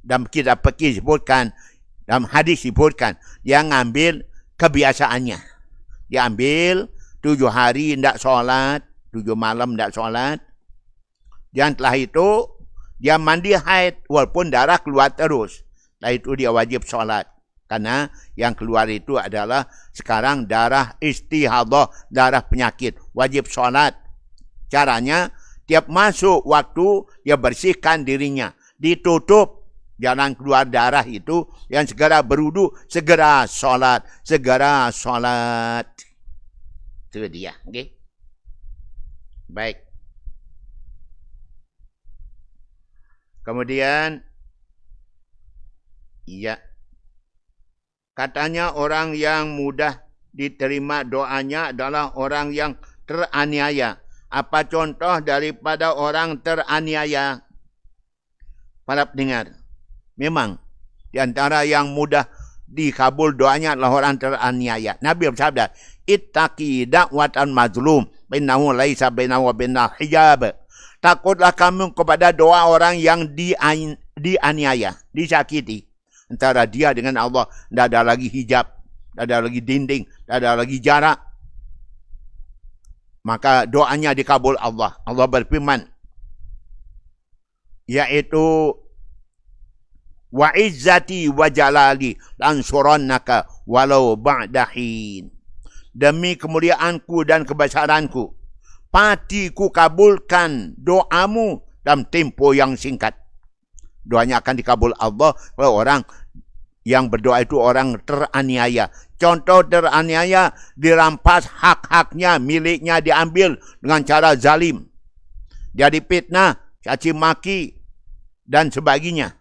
Dan kita pergi sebutkan, dalam hadis disebutkan, dia ngambil kebiasaannya. Dia ambil 7 hari tidak sholat, 7 malam tidak sholat. Dan setelah itu, dia mandi haid walaupun darah keluar terus. Setelah itu dia wajib sholat. Karena yang keluar itu adalah sekarang darah istihadah, darah penyakit. Wajib sholat. Caranya, tiap masuk waktu, dia bersihkan dirinya. Ditutup. Jangan keluar darah itu, yang segera berwudu, segera sholat. Segera sholat. Itu dia. Okay? Baik. Kemudian, iya. Katanya orang yang mudah diterima doanya adalah orang yang teraniaya. Apa contoh daripada orang teraniaya? Para pendengar. Memang, di antara yang mudah dikabul doanya adalah orang teraniaya. Nabi bersabda, ittaqi da'watan mazlum, innahu laisa bainahu wa bainahu hijab. Takutlah kamu kepada doa orang yang dianiaya, disakiti. Antara dia dengan Allah, tidak ada lagi hijab, tidak ada lagi dinding, tidak ada lagi jarak. maka doanya dikabul Allah. Allah berfirman, yaitu wa izzati wa jalali lansurannaka walau ba'dahin. Demi kemuliaanku dan kebesaranku, pasti ku kabulkan doamu dalam tempo yang singkat. Doanya akan dikabul Allah kalau orang yang berdoa itu orang teraniaya. Contoh teraniaya, dirampas hak-haknya, miliknya diambil dengan cara zalim. Dia dipitnah, caci maki, dan sebagainya.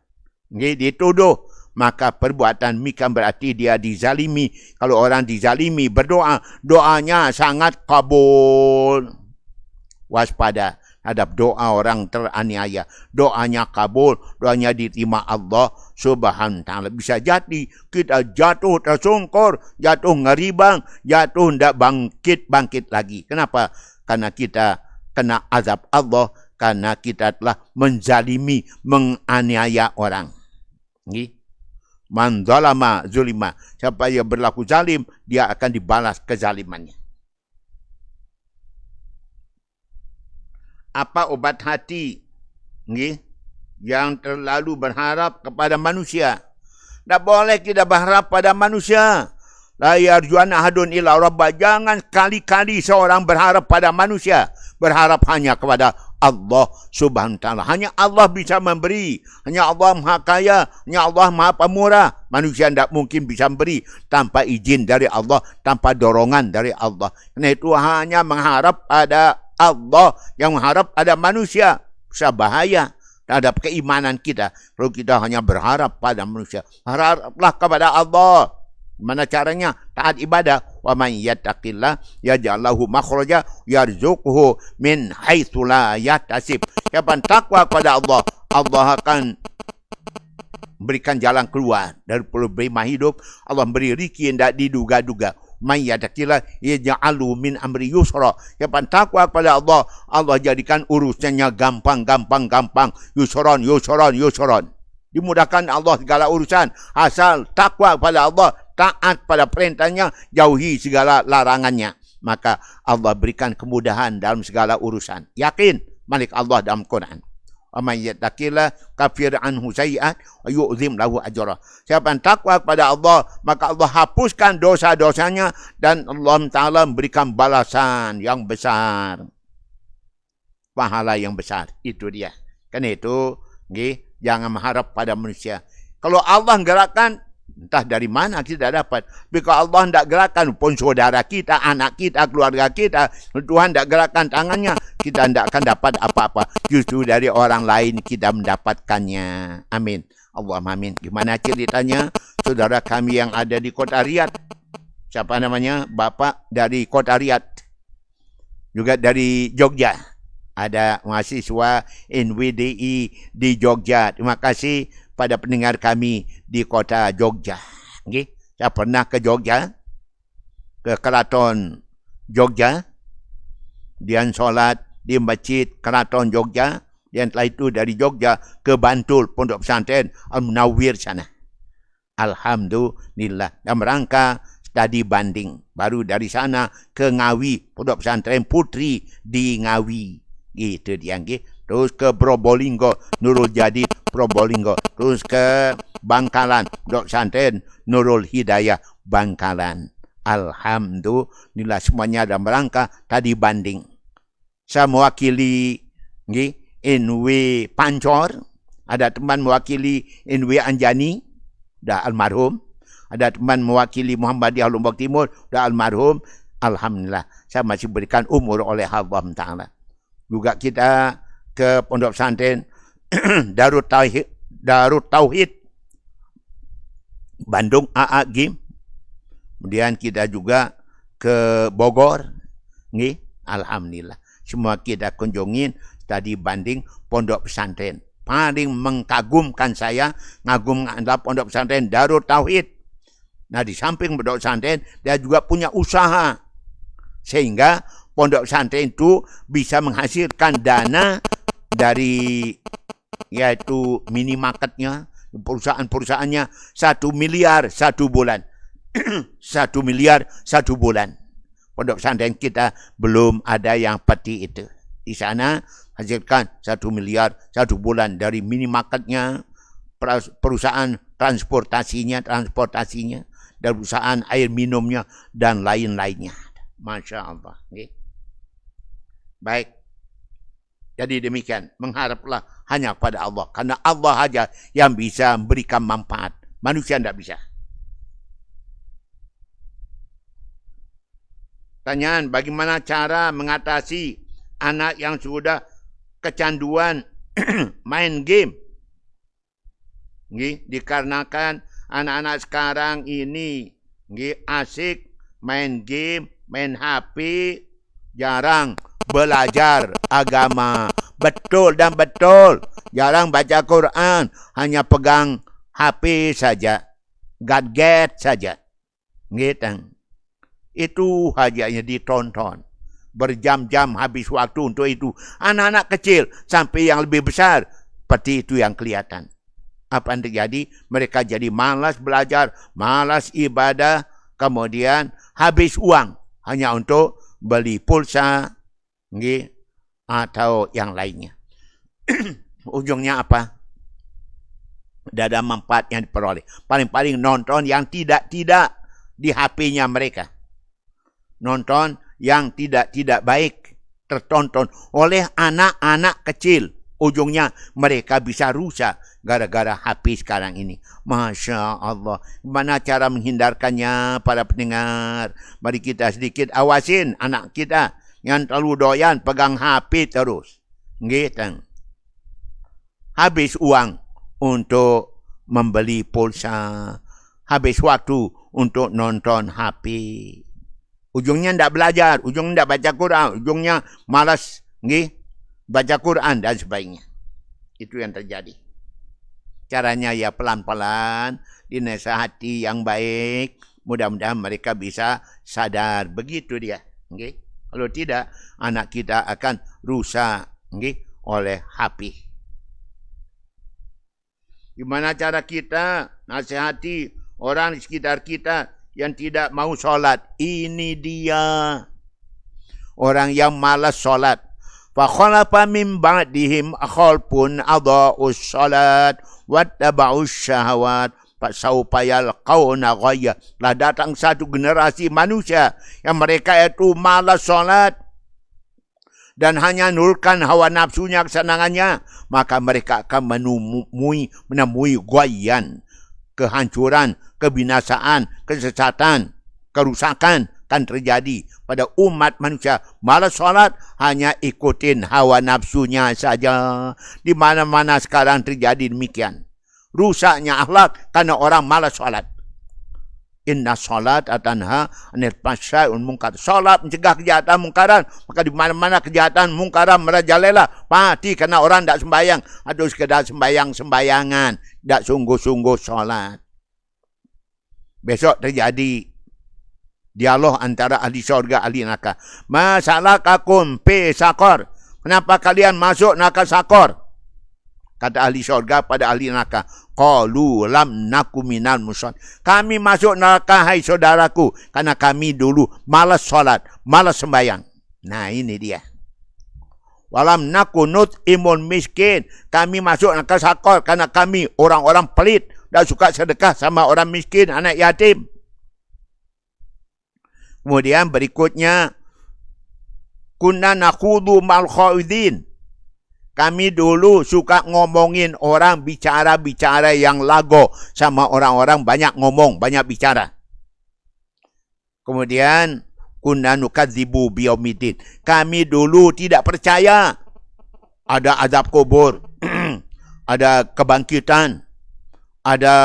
Dituduh, maka perbuatan mikan berarti dia dizalimi. Kalau orang dizalimi berdoa, doanya sangat kabul. Waspada hadap doa orang teraniaya. Doanya kabul, doanya diterima Allah Subhanahu wa ta'ala. Bisa jadi kita jatuh tersungkur, jatuh ngeribang, jatuh tidak bangkit lagi. Kenapa? Karena kita kena azab Allah, karena kita telah menzalimi, menganiaya orang. Man zalama zulima. Siapa yang berlaku zalim, dia akan dibalas kezalimannya. Apa obat hati yang terlalu berharap kepada manusia? Tak boleh kita berharap pada manusia. La yarjuan ahadun illa rabbah. Jangan kali-kali seorang berharap pada manusia. Berharap hanya kepada Allah Subhanahu wa ta'ala. Hanya Allah bisa memberi. Hanya Allah Maha Kaya. Hanya Allah Maha Pemurah. Manusia tidak mungkin bisa memberi tanpa izin dari Allah, tanpa dorongan dari Allah. Karena itu hanya mengharap pada Allah, yang mengharap pada manusia. Bisa bahaya terhadap keimanan kita. Kalau kita hanya berharap pada manusia. Haraplah kepada Allah. Mana caranya? Taat ibadah. Wa man yattaqillah yaj'al lahu makhraja yarzuqhu min haitsu la yahtasib. Siapa takwa kepada Allah, Allah akan berikan jalan keluar dari problema hidup. Allah beri rezeki yang tidak diduga-duga. Man yattaqillah yaj'al min amri yusra. Siapa takwa kepada Allah, Allah jadikan urusannya gampang. Yusron. Dimudahkan Allah segala urusan. Asal takwa kepada Allah, taat pada perintahnya, jauhi segala larangannya. Maka Allah berikan kemudahan dalam segala urusan. Yakin Malik Allah dalam Quran. Wa man yattaqillah kafir anhu sayi'at wa yu'zim lahu ajra. Siapa yang takwa kepada Allah, maka Allah hapuskan dosa-dosanya dan Allah Ta'ala memberikan balasan yang besar. Pahala yang besar. Itu dia. Karena itu, jangan mengharap pada manusia. Kalau Allah gerakkan, entah dari mana kita dapat. Tapi kalau Allah tidak gerakkan pun saudara kita, anak kita, keluarga kita, Tuhan tidak gerakkan tangannya, kita tidak akan dapat apa-apa. Justru dari orang lain kita mendapatkannya. Amin. Allahumma amin. Gimana ceritanya saudara kami yang ada di kota Riyadh? Siapa namanya? Bapak dari kota Riyadh. Juga dari Jogja. Ada mahasiswa NWDI di Jogja. Terima kasih pada pendengar kami di kota Jogja. Saya pernah ke Jogja, ke Keraton Jogja, dan sholat di Masjid Keraton Jogja, dan setelah itu dari Jogja ke Bantul, Pondok Pesantren Al-Munawwir sana. Alhamdulillah. Dalam rangka studi banding. Baru dari sana ke Ngawi, Pondok Pesantren Putri di Ngawi. Gitu dia. Terus ke Probolinggo, Nurul Jadid Probolinggo. Terus ke Bangkalan, Pondok Pesantren Nurul Hidayah Bangkalan. Alhamdulillah semuanya dalam rangka tadi banding. Saya mewakili NW Pancor, ada teman mewakili NW Anjani, dah almarhum. Ada teman mewakili Muhammadiyah Lombok Timur, dah almarhum. Alhamdulillah saya masih berikan umur oleh Allah Ta'ala. Juga kita ke Pondok Pesantren Darut Tauhid Bandung AAG. Kemudian kita juga ke Bogor. Alhamdulillah. Semua kita kunjungin tadi banding Pondok Pesantren. Paling mengagumkan saya, ngagum adalah Pondok Pesantren Darut Tauhid. Nah, di samping Pondok Pesantren, dia juga punya usaha. Sehingga Pondok Pesantren itu bisa menghasilkan dana dari yaitu minimarketnya, perusahaan-perusahaannya 1 miliar 1 bulan. 1 miliar 1 bulan. pondok pesantren kita belum ada yang seperti itu. Di sana hasilkan 1 miliar 1 bulan dari minimarketnya, perusahaan transportasinya, dan perusahaan air minumnya, dan lain-lainnya. Masya Allah. Okay. Baik. Jadi demikian. Mengharaplah hanya kepada Allah. Karena Allah saja yang bisa memberikan manfaat. Manusia tidak bisa. Pertanyaan, bagaimana cara mengatasi anak yang sudah kecanduan main game? Dikarenakan anak-anak sekarang ini asik main game, main HP, jarang belajar agama. Betul dan betul. Jarang baca Quran, hanya pegang HP saja, gadget saja. Gitu. Itu hajanya ditonton. Berjam-jam habis waktu untuk itu. Anak-anak kecil sampai yang lebih besar, seperti itu yang kelihatan. Apa yang terjadi? Mereka jadi malas belajar, malas ibadah, kemudian habis uang hanya untuk beli pulsa atau yang lainnya. Ujungnya apa? Tidak ada manfaat yang diperoleh. Paling-paling nonton yang tidak-tidak di HP-nya mereka. Nonton yang tidak baik tertonton oleh anak-anak kecil. Ujungnya mereka bisa rusak gara-gara HP sekarang ini. Masya Allah. Bagaimana cara menghindarkannya para pendengar? Mari kita sedikit awasin anak kita yang terlalu doyan pegang HP terus. Gitu. Habis uang untuk membeli pulsa. Habis waktu untuk nonton HP. Ujungnya tidak belajar, ujungnya tidak baca Quran, ujungnya malas baca Quran dan sebagainya. Itu yang terjadi. Caranya ya pelan-pelan, dinasihati yang baik. Mudah-mudahan mereka bisa sadar. Begitu dia. Kalau tidak, anak kita akan rusak oleh HP. Gimana cara kita nasihati orang di sekitar kita yang tidak mau sholat? Ini dia. Orang yang malas sholat. Fakhalafa min ba'dihim khalfun adha'us sholat wattaba'us syahawat fasawfa yalqawna ghayya. Lah datang satu generasi manusia yang mereka itu malas sholat dan hanya nurkan hawa nafsunya, kesenangannya, maka mereka akan menemui ghayyan, kehancuran, kebinasaan, kesesatan, kerusakan akan terjadi pada umat manusia. Malas sholat, hanya ikutin hawa nafsunya saja. Di mana-mana sekarang terjadi demikian. Rusaknya akhlak karena orang malas sholat. Inna sholat atanha anil fahsya'i wal munkar. Sholat mencegah kejahatan mungkaran. Maka di mana-mana kejahatan mungkaran merajalela. Mati karena orang tidak sembahyang. Atau sekedar sembahyang-sembayangan. Tidak sungguh-sungguh sholat. Besok terjadi dialog antara ahli syurga, ahli neraka. Masalakakum fi saqar. Kenapa kalian masuk neraka Saqar? Kata ahli syurga pada ahli neraka. Qalu lam naku minal musallin. Kami masuk neraka, hai saudaraku, karena kami dulu malas salat, malas sembahyang. Nah, ini dia. Walam naku nut'imul miskin. Kami masuk neraka Saqar karena kami orang-orang pelit, tak suka sedekah sama orang miskin, anak yatim. Kemudian berikutnya, kunna nakhudu mal khaidin. Kami dulu suka ngomongin orang, bicara-bicara yang lago sama orang-orang, banyak ngomong, banyak bicara. Kemudian kunna nukadzibu biyaumiddin. Kami dulu tidak percaya ada azab kubur, ada kebangkitan, ada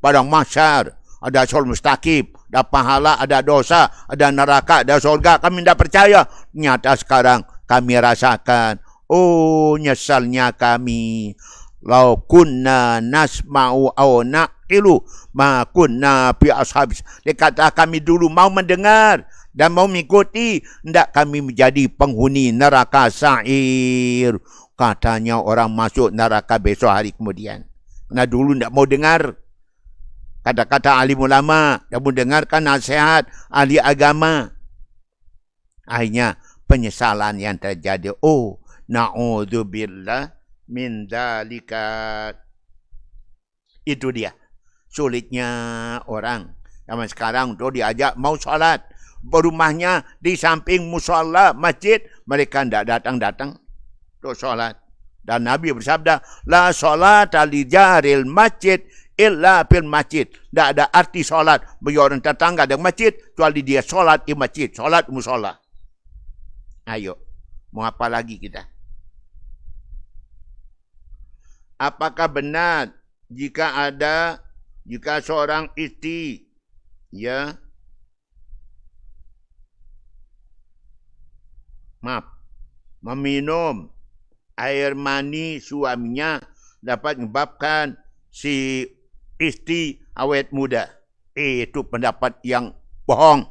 padang mahsyar, ada syaratul mustaqim, ada pahala, ada dosa, ada neraka, ada surga. Kami tidak percaya. Nyata sekarang kami rasakan. Oh, nyesalnya kami. Lau kunna nasma'u au naqilu ma kunna fi ashabis. Dia kata kami dulu mau mendengar dan mau mengikuti, hendak kami menjadi penghuni neraka sa'ir. Katanya orang masuk neraka besok hari kemudian. Karena dulu tidak mau dengar kata-kata alim ulama, dan mendengarkan nasihat ahli agama. Akhirnya penyesalan yang terjadi. Oh, na'udzubillah min dzalika. Itu dia. Sulitnya orang zaman sekarang untuk diajak mau salat. Rumahnya di samping musalla masjid, mereka tidak datang-datang untuk salat. Dan Nabi bersabda, la salata li jaril masjid illa fil masjid. Tak ada arti salat bagi orang tetangga di masjid kecuali dia salat di masjid, salat musalla. Ayo, mau apa lagi kita? Apakah benar jika seorang istri meminum air mani suaminya dapat menyebabkan si istri awet muda? Itu pendapat yang bohong,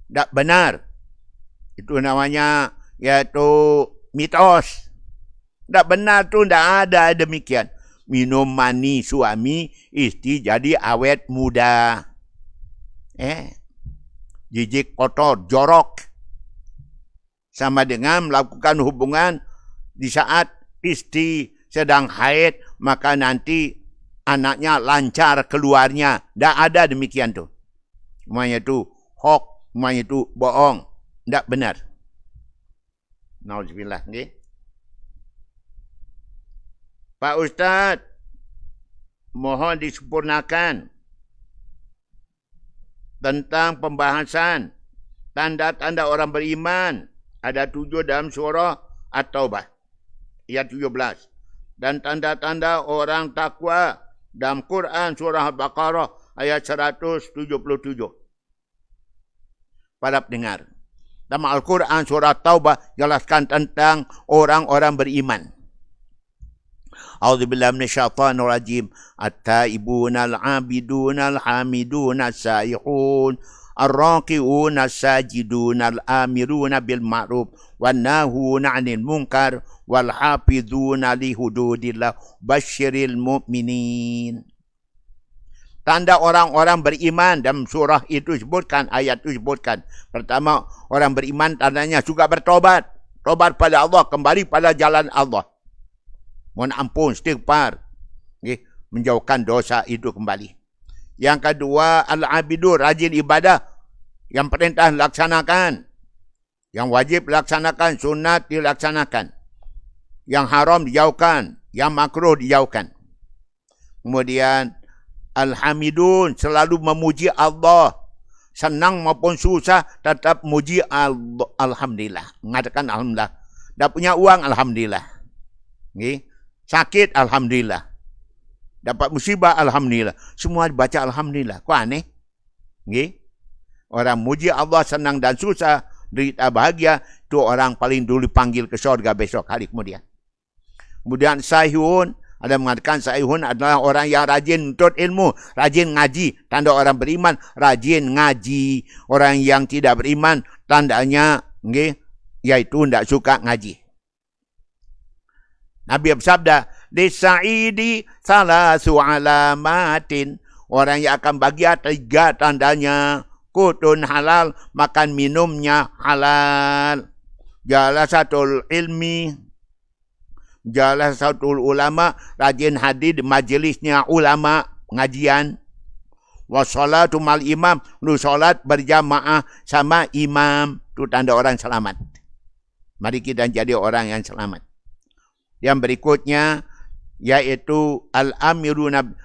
tak benar. Itu namanya yaitu mitos. Tak benar tu, tak ada demikian. Minum mani suami istri jadi awet muda. Jijik, kotor, jorok. Sama dengan melakukan hubungan di saat istri sedang haid, maka nanti anaknya lancar keluarnya. Tak ada demikian tu. Semuanya tu hoax, semuanya tu bohong. Tak benar. Nauzubillah. Okay? Pak Ustaz, mohon disempurnakan tentang pembahasan tanda-tanda orang beriman. Ada 7 dalam surah At-Taubah, ayat 17. Dan tanda-tanda orang takwa dalam Quran surah Al-Baqarah, ayat 177. Para pendengar, dalam Al-Quran surah At-Taubah jelaskan tentang orang-orang beriman. A'udzubillahi minasyaitonir rajim. At-taibuna al-'abiduna al-hamiduna as-saihun ar-raqi'una as-sajiduna al-amiruna bil ma'ruf wan nahuna 'anil munkar wal hafizuna li hududillah basyiril mu'minin. Tanda orang-orang beriman dalam surah itu sebutkan, ayat itu sebutkan. Pertama, orang beriman tandanya juga bertobat. Tobat pada Allah, kembali pada jalan Allah. Mohon ampun, istighfar. Menjauhkan dosa itu kembali. Yang kedua, al-abidur, rajin ibadah. Yang perintah laksanakan. Yang wajib laksanakan, sunat dilaksanakan. Yang haram dijauhkan, yang makruh dijauhkan. Kemudian, al-hamidun, selalu memuji Allah. Senang maupun susah, tetap muji Allah. Alhamdulillah. Mengatakan Alhamdulillah. Dah punya uang, Alhamdulillah. Sakit, Alhamdulillah. Dapat musibah, Alhamdulillah. Semua baca Alhamdulillah. Kok aneh? Orang muji Allah senang dan susah, derita bahagia, itu orang paling dulu panggil ke surga besok hari kemudian. Kemudian saihun, ada mengatakan saihun adalah orang yang rajin untuk ilmu, rajin ngaji. Tanda orang beriman, rajin ngaji. Orang yang tidak beriman, tandanya yaitu tidak suka ngaji. Nabi bersabda, Lisa'idi salasu alamatin. Orang yang akan bahagia 3 tandanya. Kutun halal, makan minumnya halal. Jalasatul ilmi. Jalasatul ulama, rajin hadir di majlisnya ulama, pengajian. Wassalatu mal imam, lu salat berjamaah sama imam. Itu tanda orang selamat. Mari kita jadi orang yang selamat. Yang berikutnya, yaitu al-amiruna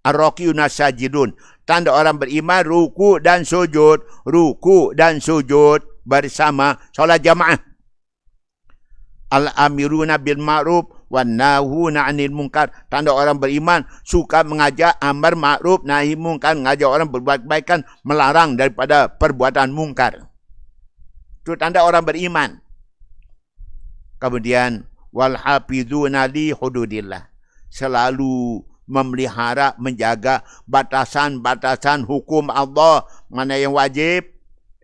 ar-raqiuna sajidun. Tanda orang beriman ruku dan sujud. Ruku dan sujud bersama solat jamaah. Al-amiruna bil ma'ruf wan nahuna 'anil munkar. Tanda orang beriman suka mengajak amar ma'ruf nahi munkar, mengajak orang berbuat kebaikan, melarang daripada perbuatan mungkar. Itu tanda orang beriman. Kemudian wal hafizuna li hududillah. Selalu memelihara, menjaga batasan-batasan hukum Allah. Mana yang wajib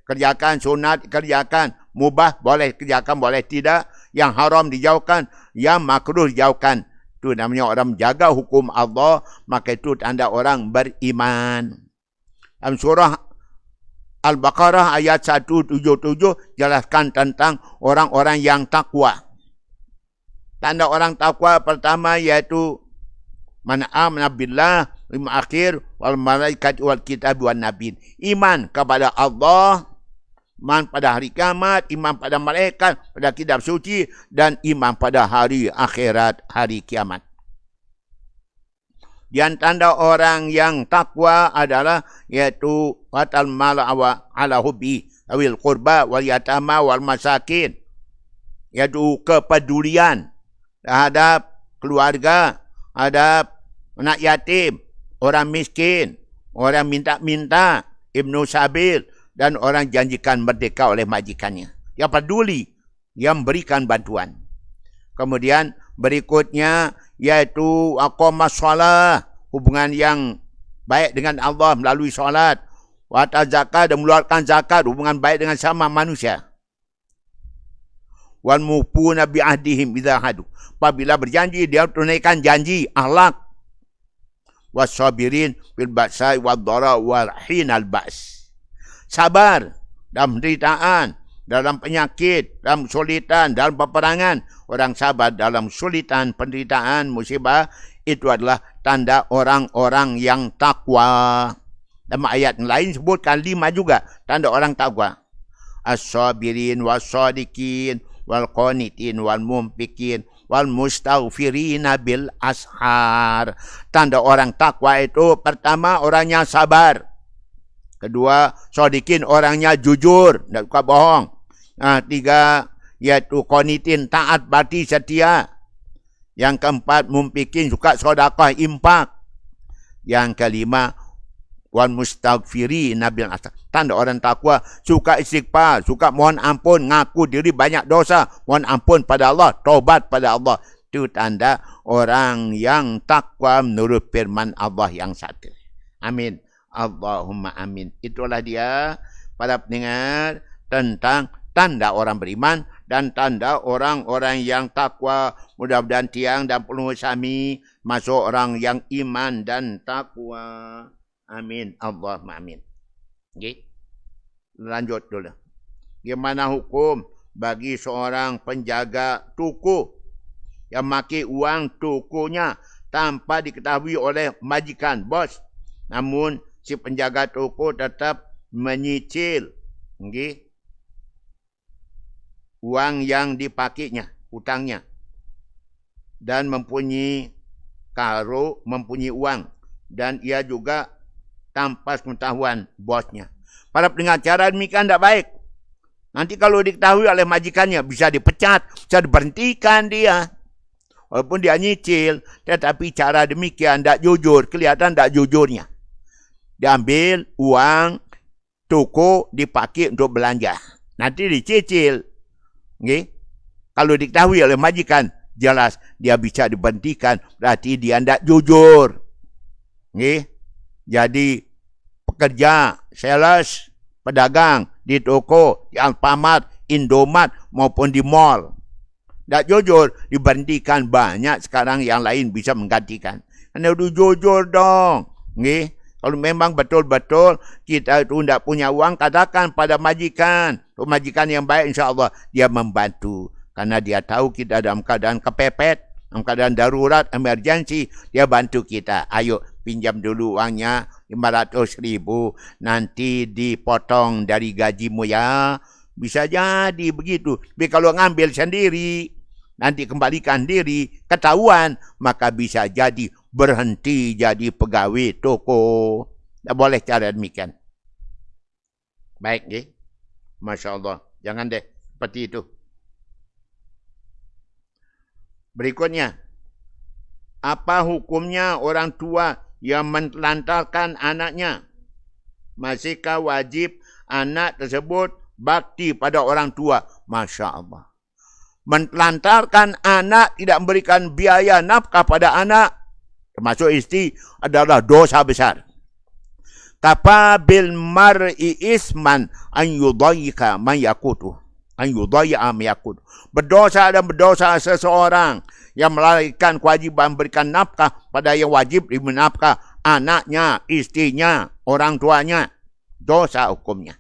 kerjakan, sunat kerjakan, mubah boleh kerjakan, boleh tidak. Yang haram dijauhkan, yang makruh dijauhkan. Itu namanya orang menjaga hukum Allah, maka itu tanda orang beriman. Dalam surah Al-Baqarah ayat 177 jelaskan tentang orang-orang yang takwa. Tanda orang takwa pertama iaitu man amana billah wal akhir wal malaikat wal kitab wan nabiin. Iman kepada Allah, iman pada hari kiamat, iman pada malaikat, pada kitab suci, dan iman pada hari akhirat, hari kiamat. Dan tanda orang yang takwa adalah iaitu watal mal ala hubbi awil qurba wal yatama wal masakin, iaitu kepedulian terhadap keluarga, terhadap anak yatim, orang miskin, orang minta-minta, ibnu sabil, dan orang janjikan merdeka oleh majikannya. Yang peduli, yang berikan bantuan. Kemudian berikutnya yaitu aqamas shalah, hubungan yang baik dengan Allah melalui solat, wa ata zakat, dan mengeluarkan zakat, hubungan baik dengan sama manusia. Wal mufuna bi ahdihim idza hadu, apabila berjanji dia tunaikan janji, akhlak. Wasabirin bil ba'sa wad dara wal hinal ba's, sabar dalam penderitaan, dalam penyakit, dalam kesulitan, dalam peperangan. Orang sabar dalam kesulitan, penderitaan, musibah, itu adalah tanda orang-orang yang takwa. Dalam ayat lain sebutkan 5 juga tanda orang takwa. As-sabirin was-sadiqin wal qanitin wal mumpikin wal mustaghfirina bil ashar. Tanda orang takwa itu pertama orangnya sabar. Kedua, sadiqin orangnya jujur, tidak suka bohong. Nah, 3 yaitu qanitin taat bakti setia. Yang keempat, mumpikin suka sedekah impak. Yang kelima, wal mustaghfirina bil ashar. Tanda orang takwa suka istighfar, suka mohon ampun, ngaku diri banyak dosa, mohon ampun pada Allah, taubat pada Allah. Itu tanda orang yang takwa menurut firman Allah yang satu. Amin. Allahumma amin. Itulah dia para pendengar tentang tanda orang beriman dan tanda orang-orang yang takwa. Mudah-mudahan tiang dan penuh sami masuk orang yang iman dan takwa. Amin. Allahumma amin. Okay. Lanjut dulu. Bagaimana hukum bagi seorang penjaga toko yang memakai uang tokonya tanpa diketahui oleh majikan, bos. Namun si penjaga toko tetap menyicil uang yang dipakainya, hutangnya. Dan mempunyai mempunyai uang. Dan ia juga tanpa pengetahuan bosnya. Para pendengar, cara demikian tidak baik. Nanti kalau diketahui oleh majikannya, bisa dipecat, bisa diberhentikan dia. Walaupun dia nyicil, tetapi cara demikian tidak jujur, kelihatan tidak jujurnya. Diambil uang toko dipakai untuk belanja. Nanti dicicil. Okay? Kalau diketahui oleh majikan, jelas dia bisa diberhentikan. Berarti dia tidak jujur. Okay? Jadi pekerja, sales, pedagang di toko, di Alfamart, Indomaret maupun di mall. Tak jujur, diberhentikan. Banyak sekarang yang lain bisa menggantikan. Kena jujur dong. Okay? Kalau memang betul-betul kita itu tidak punya uang, katakan pada majikan. Majikan yang baik, insya-Allah dia membantu. Karena dia tahu kita dalam keadaan kepepet, dalam keadaan darurat, emergensi, dia bantu kita. Ayo, pinjam dulu uangnya 500.000, nanti dipotong dari gajimu ya. Bisa jadi begitu. Tapi kalau ngambil sendiri, nanti kembalikan diri, ketahuan, maka bisa jadi berhenti jadi pegawai toko. Tak boleh cara demikian. Baik, ya. Masya Allah. Jangan deh seperti itu. Berikutnya, apa hukumnya orang tua yang menelantarkan anaknya? Masihkah wajib anak tersebut bakti pada orang tua? Masya Allah. Menelantarkan anak, tidak memberikan biaya nafkah pada anak, termasuk istri, adalah dosa besar. Kafa bil mar'i isman an yudayika man yakutu. An yudayya man yakutu. Berdosa dan berdosa seseorang yang melalaikan kewajiban memberikan nafkah pada yang wajib diberi nafkah, anaknya, istrinya, orang tuanya. Dosa hukumnya.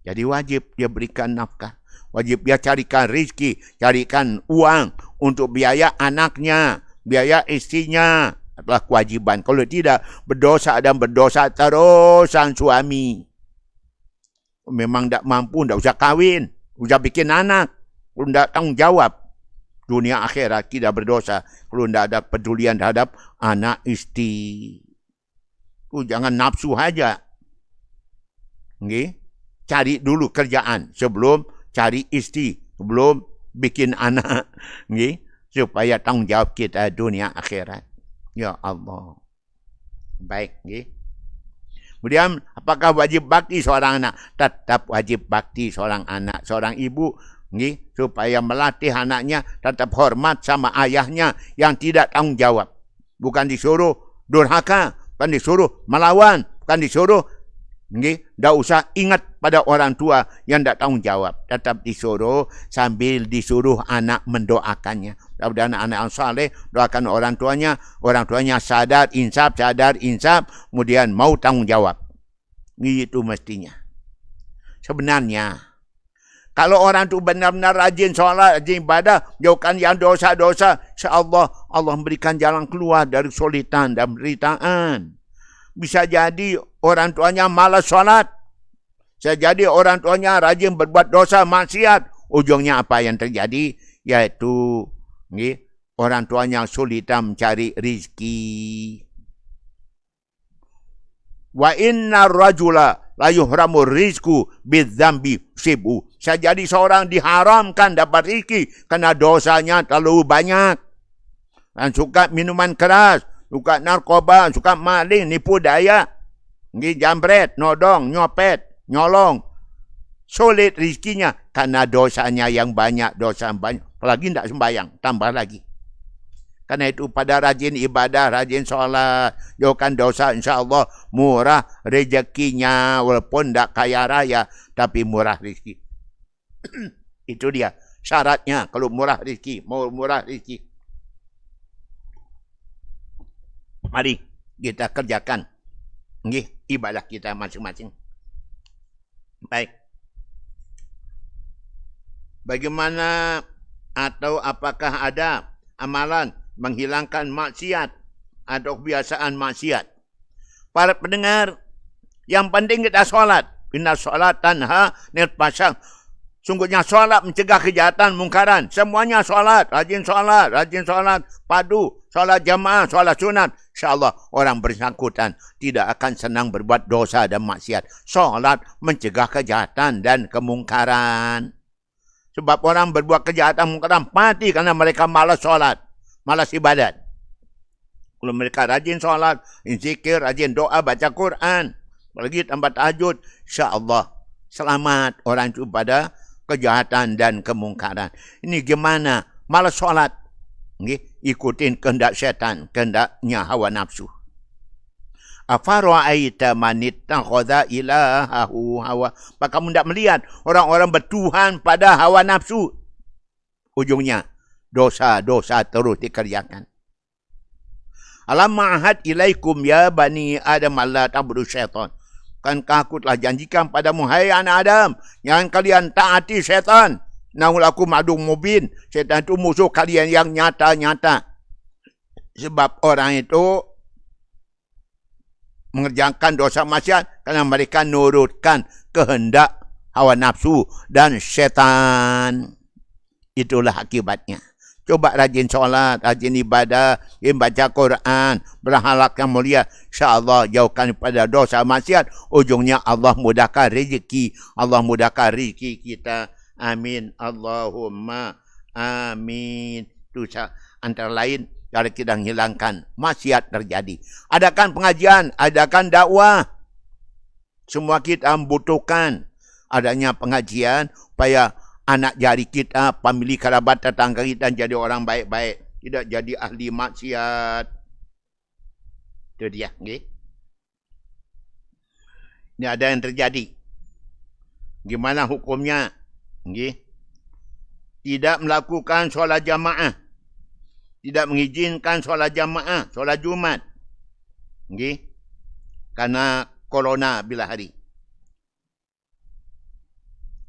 Jadi wajib dia berikan nafkah. Wajib dia carikan rezeki, carikan uang untuk biaya anaknya, biaya istrinya. Adalah kewajiban. Kalau tidak, berdosa dan berdosa terus sang suami. Memang tak mampu, tak usah kahwin, usah bikin anak. Kalau tak tanggung jawab, dunia akhirat tidak berdosa. Kalau tak ada pedulian terhadap anak istri. Jangan nafsu saja. Okay? Cari dulu kerjaan sebelum cari istri, sebelum bikin anak. Okay? Supaya tanggung jawab kita dunia akhirat. Ya Allah. Baik. Okay? Kemudian, apakah wajib bakti seorang anak? Tetap wajib bakti seorang anak, seorang ibu. Okay? Supaya melatih anaknya tetap hormat sama ayahnya yang tidak tanggung jawab. Bukan disuruh durhaka, bukan disuruh melawan, bukan disuruh tak usah ingat pada orang tua yang tak tanggung jawab. Tetap disuruh sambil disuruh anak mendoakannya. Dan anak-anak yang saleh doakan orang tuanya sadar insaf, kemudian mau tanggung jawab. Itu mestinya. Sebenarnya, kalau orang tu benar-benar rajin solat, rajin ibadah, jauhkan yang dosa-dosa, insya-Allah Allah memberikan jalan keluar dari kesulitan dan penderitaan. Bisa jadi orang tuanya malas solat. Bisa jadi orang tuanya rajin berbuat dosa maksiat. Ujungnya apa yang terjadi? Yaitu orang tuanya kesulitan mencari rezeki. Wa inna rajula la yuhramu rizku bidzambi sibu. Bisa jadi seorang diharamkan dapat rezeki karena dosanya terlalu banyak. Dan suka minuman keras, suka narkoba, suka maling, nipu daya, jambret, nodong, nyopet, nyolong. Sulit rezekinya karena dosanya yang banyak, dosa yang banyak. Apalagi tidak sembahyang, tambah lagi. Karena itu pada rajin ibadah, rajin sholat, jauhkan dosa, insya-Allah murah rezekinya. Walaupun tidak kaya raya, tapi murah rezeki. Itu dia syaratnya kalau murah rezeki, mau murah rezeki. Mari kita kerjakan ibadah kita masing-masing. Baik. Bagaimana atau apakah ada amalan menghilangkan maksiat atau kebiasaan maksiat? Para pendengar, yang penting kita solat. Inna solat tanha anil fahsya. Sungguhnya solat mencegah kejahatan, mungkaran. Semuanya solat, rajin solat, padu, solat jamaah, solat sunat. InsyaAllah orang bersangkutan tidak akan senang berbuat dosa dan maksiat. Solat mencegah kejahatan dan kemungkaran. Sebab orang berbuat kejahatan, mungkaran mati karena mereka malas solat, malas ibadat. Kalau mereka rajin solat, zikir, rajin doa, baca Quran, apalagi tambah tahajud, insyaAllah selamat orang itu pada kejahatan dan kemungkaran. Ini gimana? Malas solat. Ikutin kehendak syaitan, kehendaknya hawa nafsu. Afara'aita man ittakhadha ilahahu hawa. Maka kamu tidak melihat orang-orang bertuhan pada hawa nafsu. Ujungnya dosa-dosa terus dikerjakan. Alam ma'ahad ilaikum ya bani Adam alla ta'budu syaitan. Kankah aku telah janjikan padamu, hai anak Adam, jangan kalian taati syaitan. Nahulakum adu mubin. Syaitan itu musuh kalian yang nyata-nyata. Sebab orang itu mengerjakan dosa maksiat karena mereka nurutkan kehendak hawa nafsu dan syaitan. Itulah akibatnya. Coba rajin solat, rajin ibadah, baca Quran, berahlak yang mulia. InsyaAllah jauhkan pada dosa maksiat. Ujungnya Allah mudahkan rezeki. Allah mudahkan rezeki kita. Amin. Allahumma amin. Itu antara lain cara kita menghilangkan maksiat terjadi. Adakan pengajian, adakan dakwah. Semua kita membutuhkan adanya pengajian supaya anak jari kita, famili kerabat tetangga kita jadi orang baik-baik, tidak jadi ahli maksiat. Itu dia, okay? Ini ada yang terjadi. Gimana hukumnya? Okay? Tidak melakukan solat jamaah, tidak mengizinkan solat jamaah, solat Jumat, okay? Karena corona bila hari.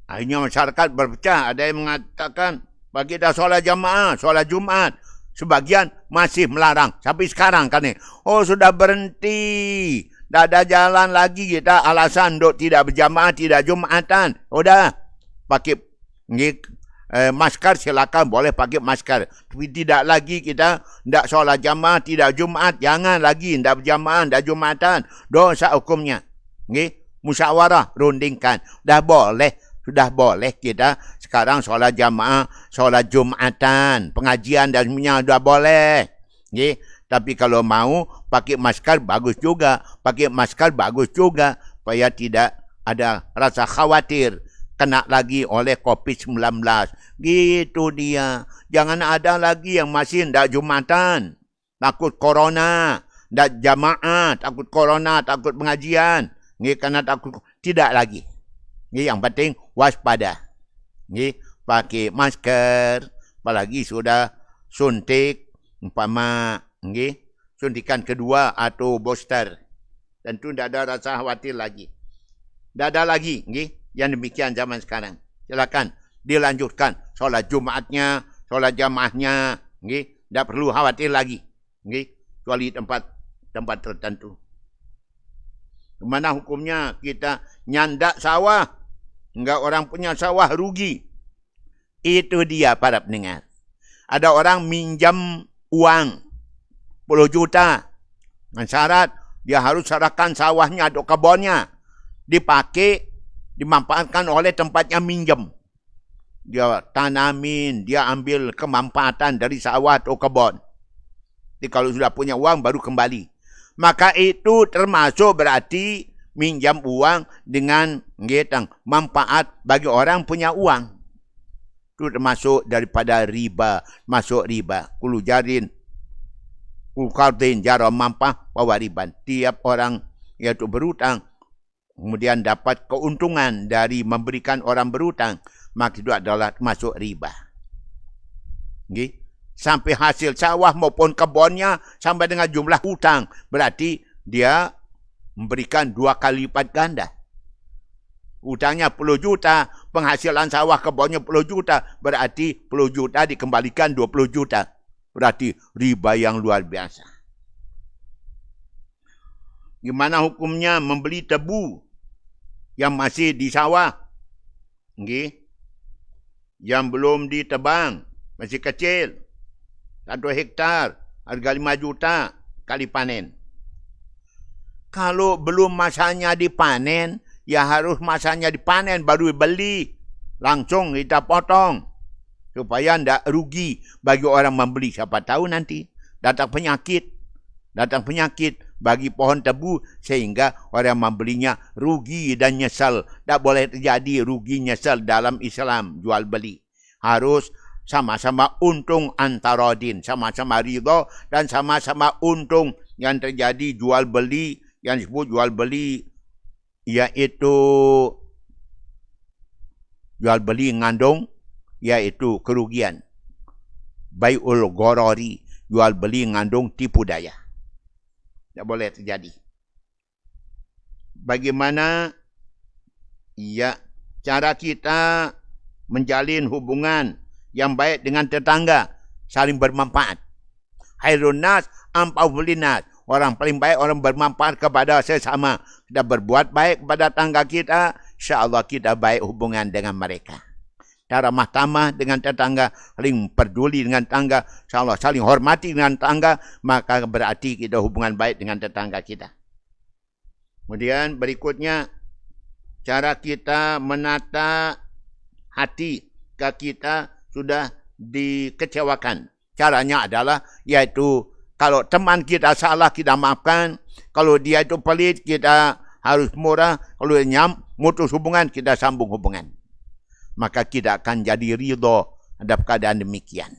Akhirnya masyarakat berpecah. Ada yang mengatakan bagi dah solat jamaah, solat Jumaat. Sebagian masih melarang. Sampai sekarang kan ni. Oh sudah berhenti. Dah ada jalan lagi kita. Alasan duk tidak berjamaah, tidak Jumatan. Oh dah. Pakai maskar silakan. Boleh pakai maskar. Tapi tidak lagi kita. Tidak solat jamaah, tidak Jumaat. Jangan lagi. Tidak berjamaah, tidak Jumatan. Dosa hukumnya. Musyawarah. Rundingkan. Dah boleh. Sudah boleh kita sekarang solat jamaah, solat Jumatan, pengajian dan semuanya sudah boleh. Okay? Tapi kalau mau pakai maskar bagus juga. Pakai maskar bagus juga. Supaya tidak ada rasa khawatir kena lagi oleh COVID-19. Gitu dia. Jangan ada lagi yang masih tidak Jumatan. Takut corona. Tidak jamaah. Takut corona. Takut pengajian. Karena takut. Tidak lagi. Yang penting waspada. Pakai masker. Apalagi sudah suntik. Umpama suntikan kedua atau booster. Tentu tidak ada rasa khawatir lagi. Tidak ada lagi. Yang demikian zaman sekarang. Silakan dilanjutkan. Solat Jumaatnya. Solat jamaahnya. Tidak perlu khawatir lagi. Kecuali tempat tertentu. Mana hukumnya kita nyandak sawah. Enggak orang punya sawah rugi. Itu dia para pendengar. Ada orang minjam uang 10 juta. Dengan syarat dia harus serahkan sawahnya atau kebunnya. Dipakai, dimanfaatkan oleh tempatnya minjam. Dia tanamin, dia ambil kemanfaatan dari sawah atau kebun. Jadi kalau sudah punya uang baru kembali. Maka itu termasuk berarti minjam uang dengan manfaat bagi orang punya uang. Itu termasuk daripada riba. Masuk riba. Kulu jarin. Kulu kardin jara mampah bawa riban. Tiap orang yaitu berutang. Kemudian dapat keuntungan dari memberikan orang berutang. Maka itu adalah masuk riba. Sampai hasil sawah maupun kebunnya sampai dengan jumlah hutang. Berarti dia memberikan 2 kali lipat ganda. Hutangnya 10 juta, penghasilan sawah kebunnya 10 juta. Berarti 10 juta dikembalikan 20 juta. Berarti riba yang luar biasa. Gimana hukumnya membeli tebu yang masih di sawah? Yang belum ditebang, masih kecil. 1 hektar, harga 5 juta kali panen. Kalau belum masanya dipanen, ya harus masanya dipanen baru beli. Langsung kita potong. Supaya tidak rugi bagi orang membeli. Siapa tahu nanti datang penyakit. Datang penyakit bagi pohon tebu sehingga orang membelinya rugi dan nyesal. Tak boleh terjadi rugi nyesal dalam Islam jual beli. Harus sama-sama untung antarodin. Sama-sama ridho dan sama-sama untung yang terjadi jual beli. Yang disebut jual beli iaitu jual beli ngandung iaitu kerugian. Bai'ul gharari, jual beli ngandung tipu daya. Tak boleh terjadi. Bagaimana cara kita menjalin hubungan yang baik dengan tetangga, saling bermanfaat. Khairun nas anfa'uhum linnas. Orang paling baik, orang bermanfaat kepada sesama. Kita berbuat baik kepada tangga kita, insya-Allah kita baik hubungan dengan mereka. Cara mahkamah dengan tetangga, saling peduli dengan tangga, insya-Allah saling hormati dengan tangga, maka berarti kita hubungan baik dengan tetangga kita. Kemudian berikutnya, cara kita menata hati jika kita sudah dikecewakan. Caranya adalah yaitu kalau teman kita salah, kita maafkan. Kalau dia itu pelit, kita harus murah. Kalau dia mutus hubungan, kita sambung hubungan. Maka kita akan jadi ridho terhadap keadaan demikian.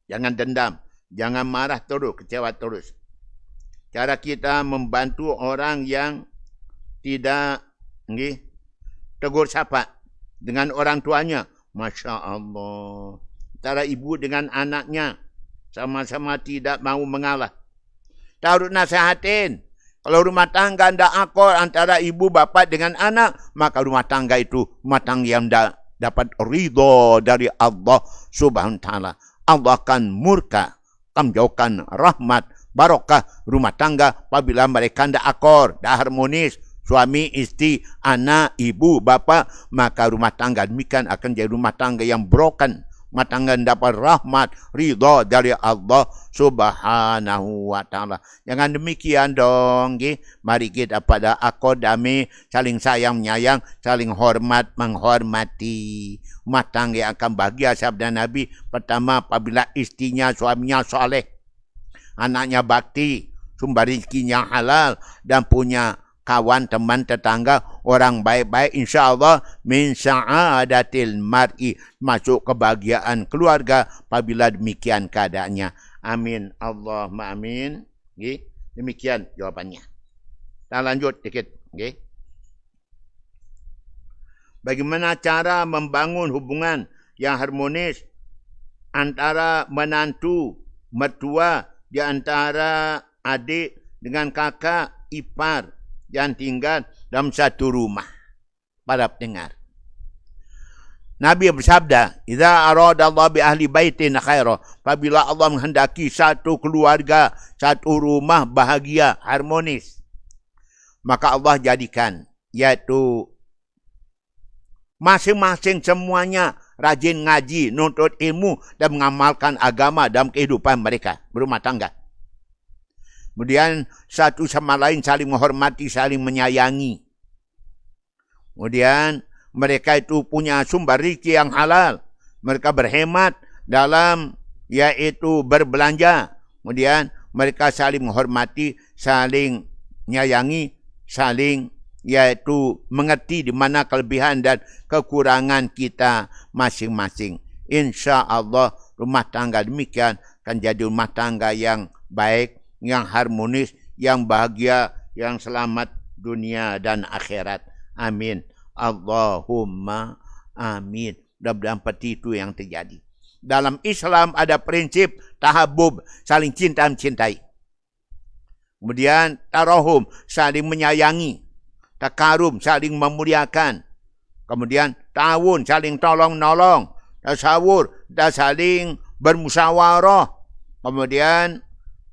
Jangan dendam. Jangan marah terus, kecewa terus. Cara kita membantu orang yang tidak tegur sapa dengan orang tuanya. Masya Allah. Antara ibu dengan anaknya. Sama-sama tidak mau mengalah. Kita harus nasihatin. Kalau rumah tangga tidak akor antara ibu bapa dengan anak, maka rumah tangga itu rumah tangga yang dapat ridho dari Allah Subhanahu wa taala. Allah akan murka, akan menjauhkan rahmat, barokah rumah tangga apabila mereka tidak akor, tidak harmonis. Suami, istri, anak, ibu, bapa, maka rumah tangga demikian akan jadi rumah tangga yang broken. Rumah tangga dapat rahmat, ridha dari Allah Subhanahu wa taala. Jangan demikian dong, nggih. Mari kita pada akor damai, saling sayang menyayang, saling hormat menghormati. Rumah tangga yang akan bahagia sabda Nabi, pertama apabila istrinya, suaminya soleh, anaknya bakti, sumber rezekinya halal dan punya kawan, teman, tetangga, orang baik-baik, insya-Allah min sa'adatil mar'i, masuk kebahagiaan keluarga apabila demikian keadaannya. Amin. Allahumma amin. Okay. Demikian jawabannya. Kita lanjut sedikit. Okay. Bagaimana cara membangun hubungan yang harmonis antara menantu, mertua, di antara adik dengan kakak, ipar, yang tinggal dalam satu rumah. Para pendengar, Nabi bersabda, "Idza arada Allah bi ahli baitin khaira." Apabila Allah menghendaki satu keluarga, satu rumah bahagia, harmonis, maka Allah jadikan, yaitu masing-masing semuanya rajin ngaji, nuntut ilmu dan mengamalkan agama dalam kehidupan mereka berumah tangga. Kemudian satu sama lain saling menghormati, saling menyayangi. Kemudian mereka itu punya sumber rezeki yang halal. Mereka berhemat dalam yaitu berbelanja. Kemudian mereka saling menghormati, saling menyayangi, saling yaitu mengerti di mana kelebihan dan kekurangan kita masing-masing. Insya Allah rumah tangga demikian akan jadi rumah tangga yang baik, yang harmonis, yang bahagia, yang selamat dunia dan akhirat. Amin. Allahumma amin. Mudah-mudahan seperti itu yang terjadi. Dalam Islam ada prinsip tahabub, saling cinta mencintai. Kemudian tarahum, saling menyayangi. Takarum, saling memuliakan. Kemudian ta'awun, saling tolong-nolong. Tasawur, saling bermusyawarah. Kemudian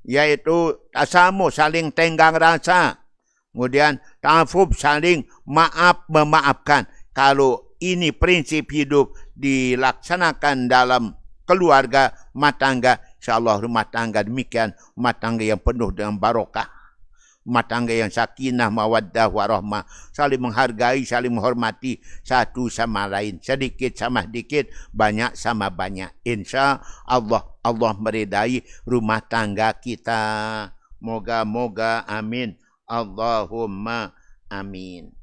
yaitu tasamu, saling tenggang rasa. Kemudian ta'afub, saling memaafkan. Kalau ini prinsip hidup dilaksanakan dalam keluarga, rumah tangga, insyaAllah rumah tangga demikian, rumah tangga yang penuh dengan barokah. Rumah tangga yang sakinah, mawaddah, warahmah, saling menghargai, saling menghormati satu sama lain. Sedikit sama sedikit, banyak sama banyak. Insya Allah, Allah meridai rumah tangga kita. Moga-moga amin. Allahumma amin.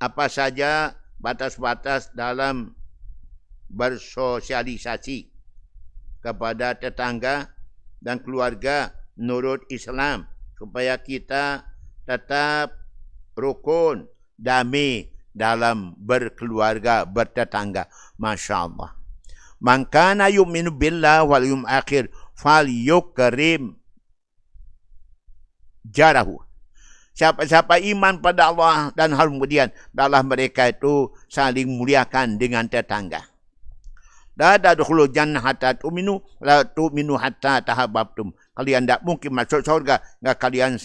Apa saja batas-batas dalam bersosialisasi kepada tetangga dan keluarga menurut Islam supaya kita tetap rukun, damai dalam berkeluarga, bertetangga. Masya Allah. Man kana yu'minu billah wal yawmil akhir falyukrim jarahu. Siapa-siapa iman pada Allah dan hari kemudian, adalah mereka itu saling muliakan dengan tetangga. La tadkhulul jannah hatta tu'minu la tu'minu hatta tahabbtum. Kalian tidak mungkin masuk surga enggak kalian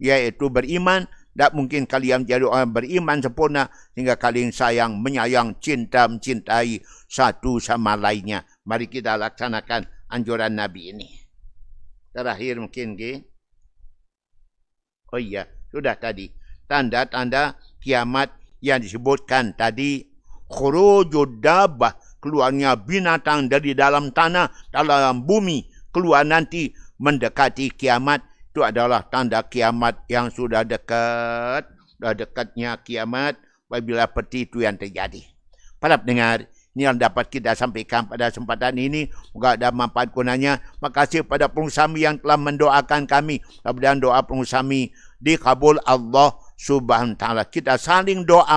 yaitu beriman, tidak mungkin kalian menjadi orang beriman sempurna sehingga kalian sayang, menyayang, cinta, mencintai satu sama lainnya. Mari kita laksanakan anjuran Nabi ini. Terakhir mungkin oh iya, sudah tadi tanda-tanda kiamat yang disebutkan tadi, khurujud dabbah, keluarnya binatang dari dalam tanah, dalam bumi, keluar nanti mendekati kiamat. Itu adalah tanda kiamat yang sudah dekat. Sudah dekatnya kiamat apabila seperti itu yang terjadi. Para pendengar, ini yang dapat kita sampaikan pada kesempatan ini. Semoga ada manfaat gunanya. Terima kasih pada pengusaha yang telah mendoakan kami. Mudah-mudahan doa pengusaha dikabul Allah Subhanahu wa taala. Kita saling doa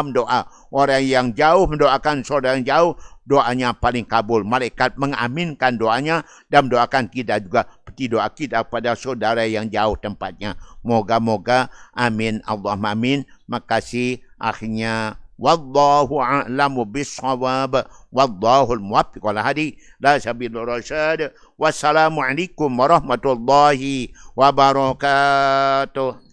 Orang yang jauh mendoakan saudara yang jauh, doanya paling kabul. Malaikat mengaminkan doanya dan mendoakan kita juga seperti doa kita pada saudara yang jauh tempatnya. Moga-moga amin Allahumma amin. Makasih akhirnya. Wallahu a'lamu bis-shawab. Wallahul muwaffiq wal hadi la sabilur rasyad. Wassalamualaikum warahmatullahi wabarakatuh.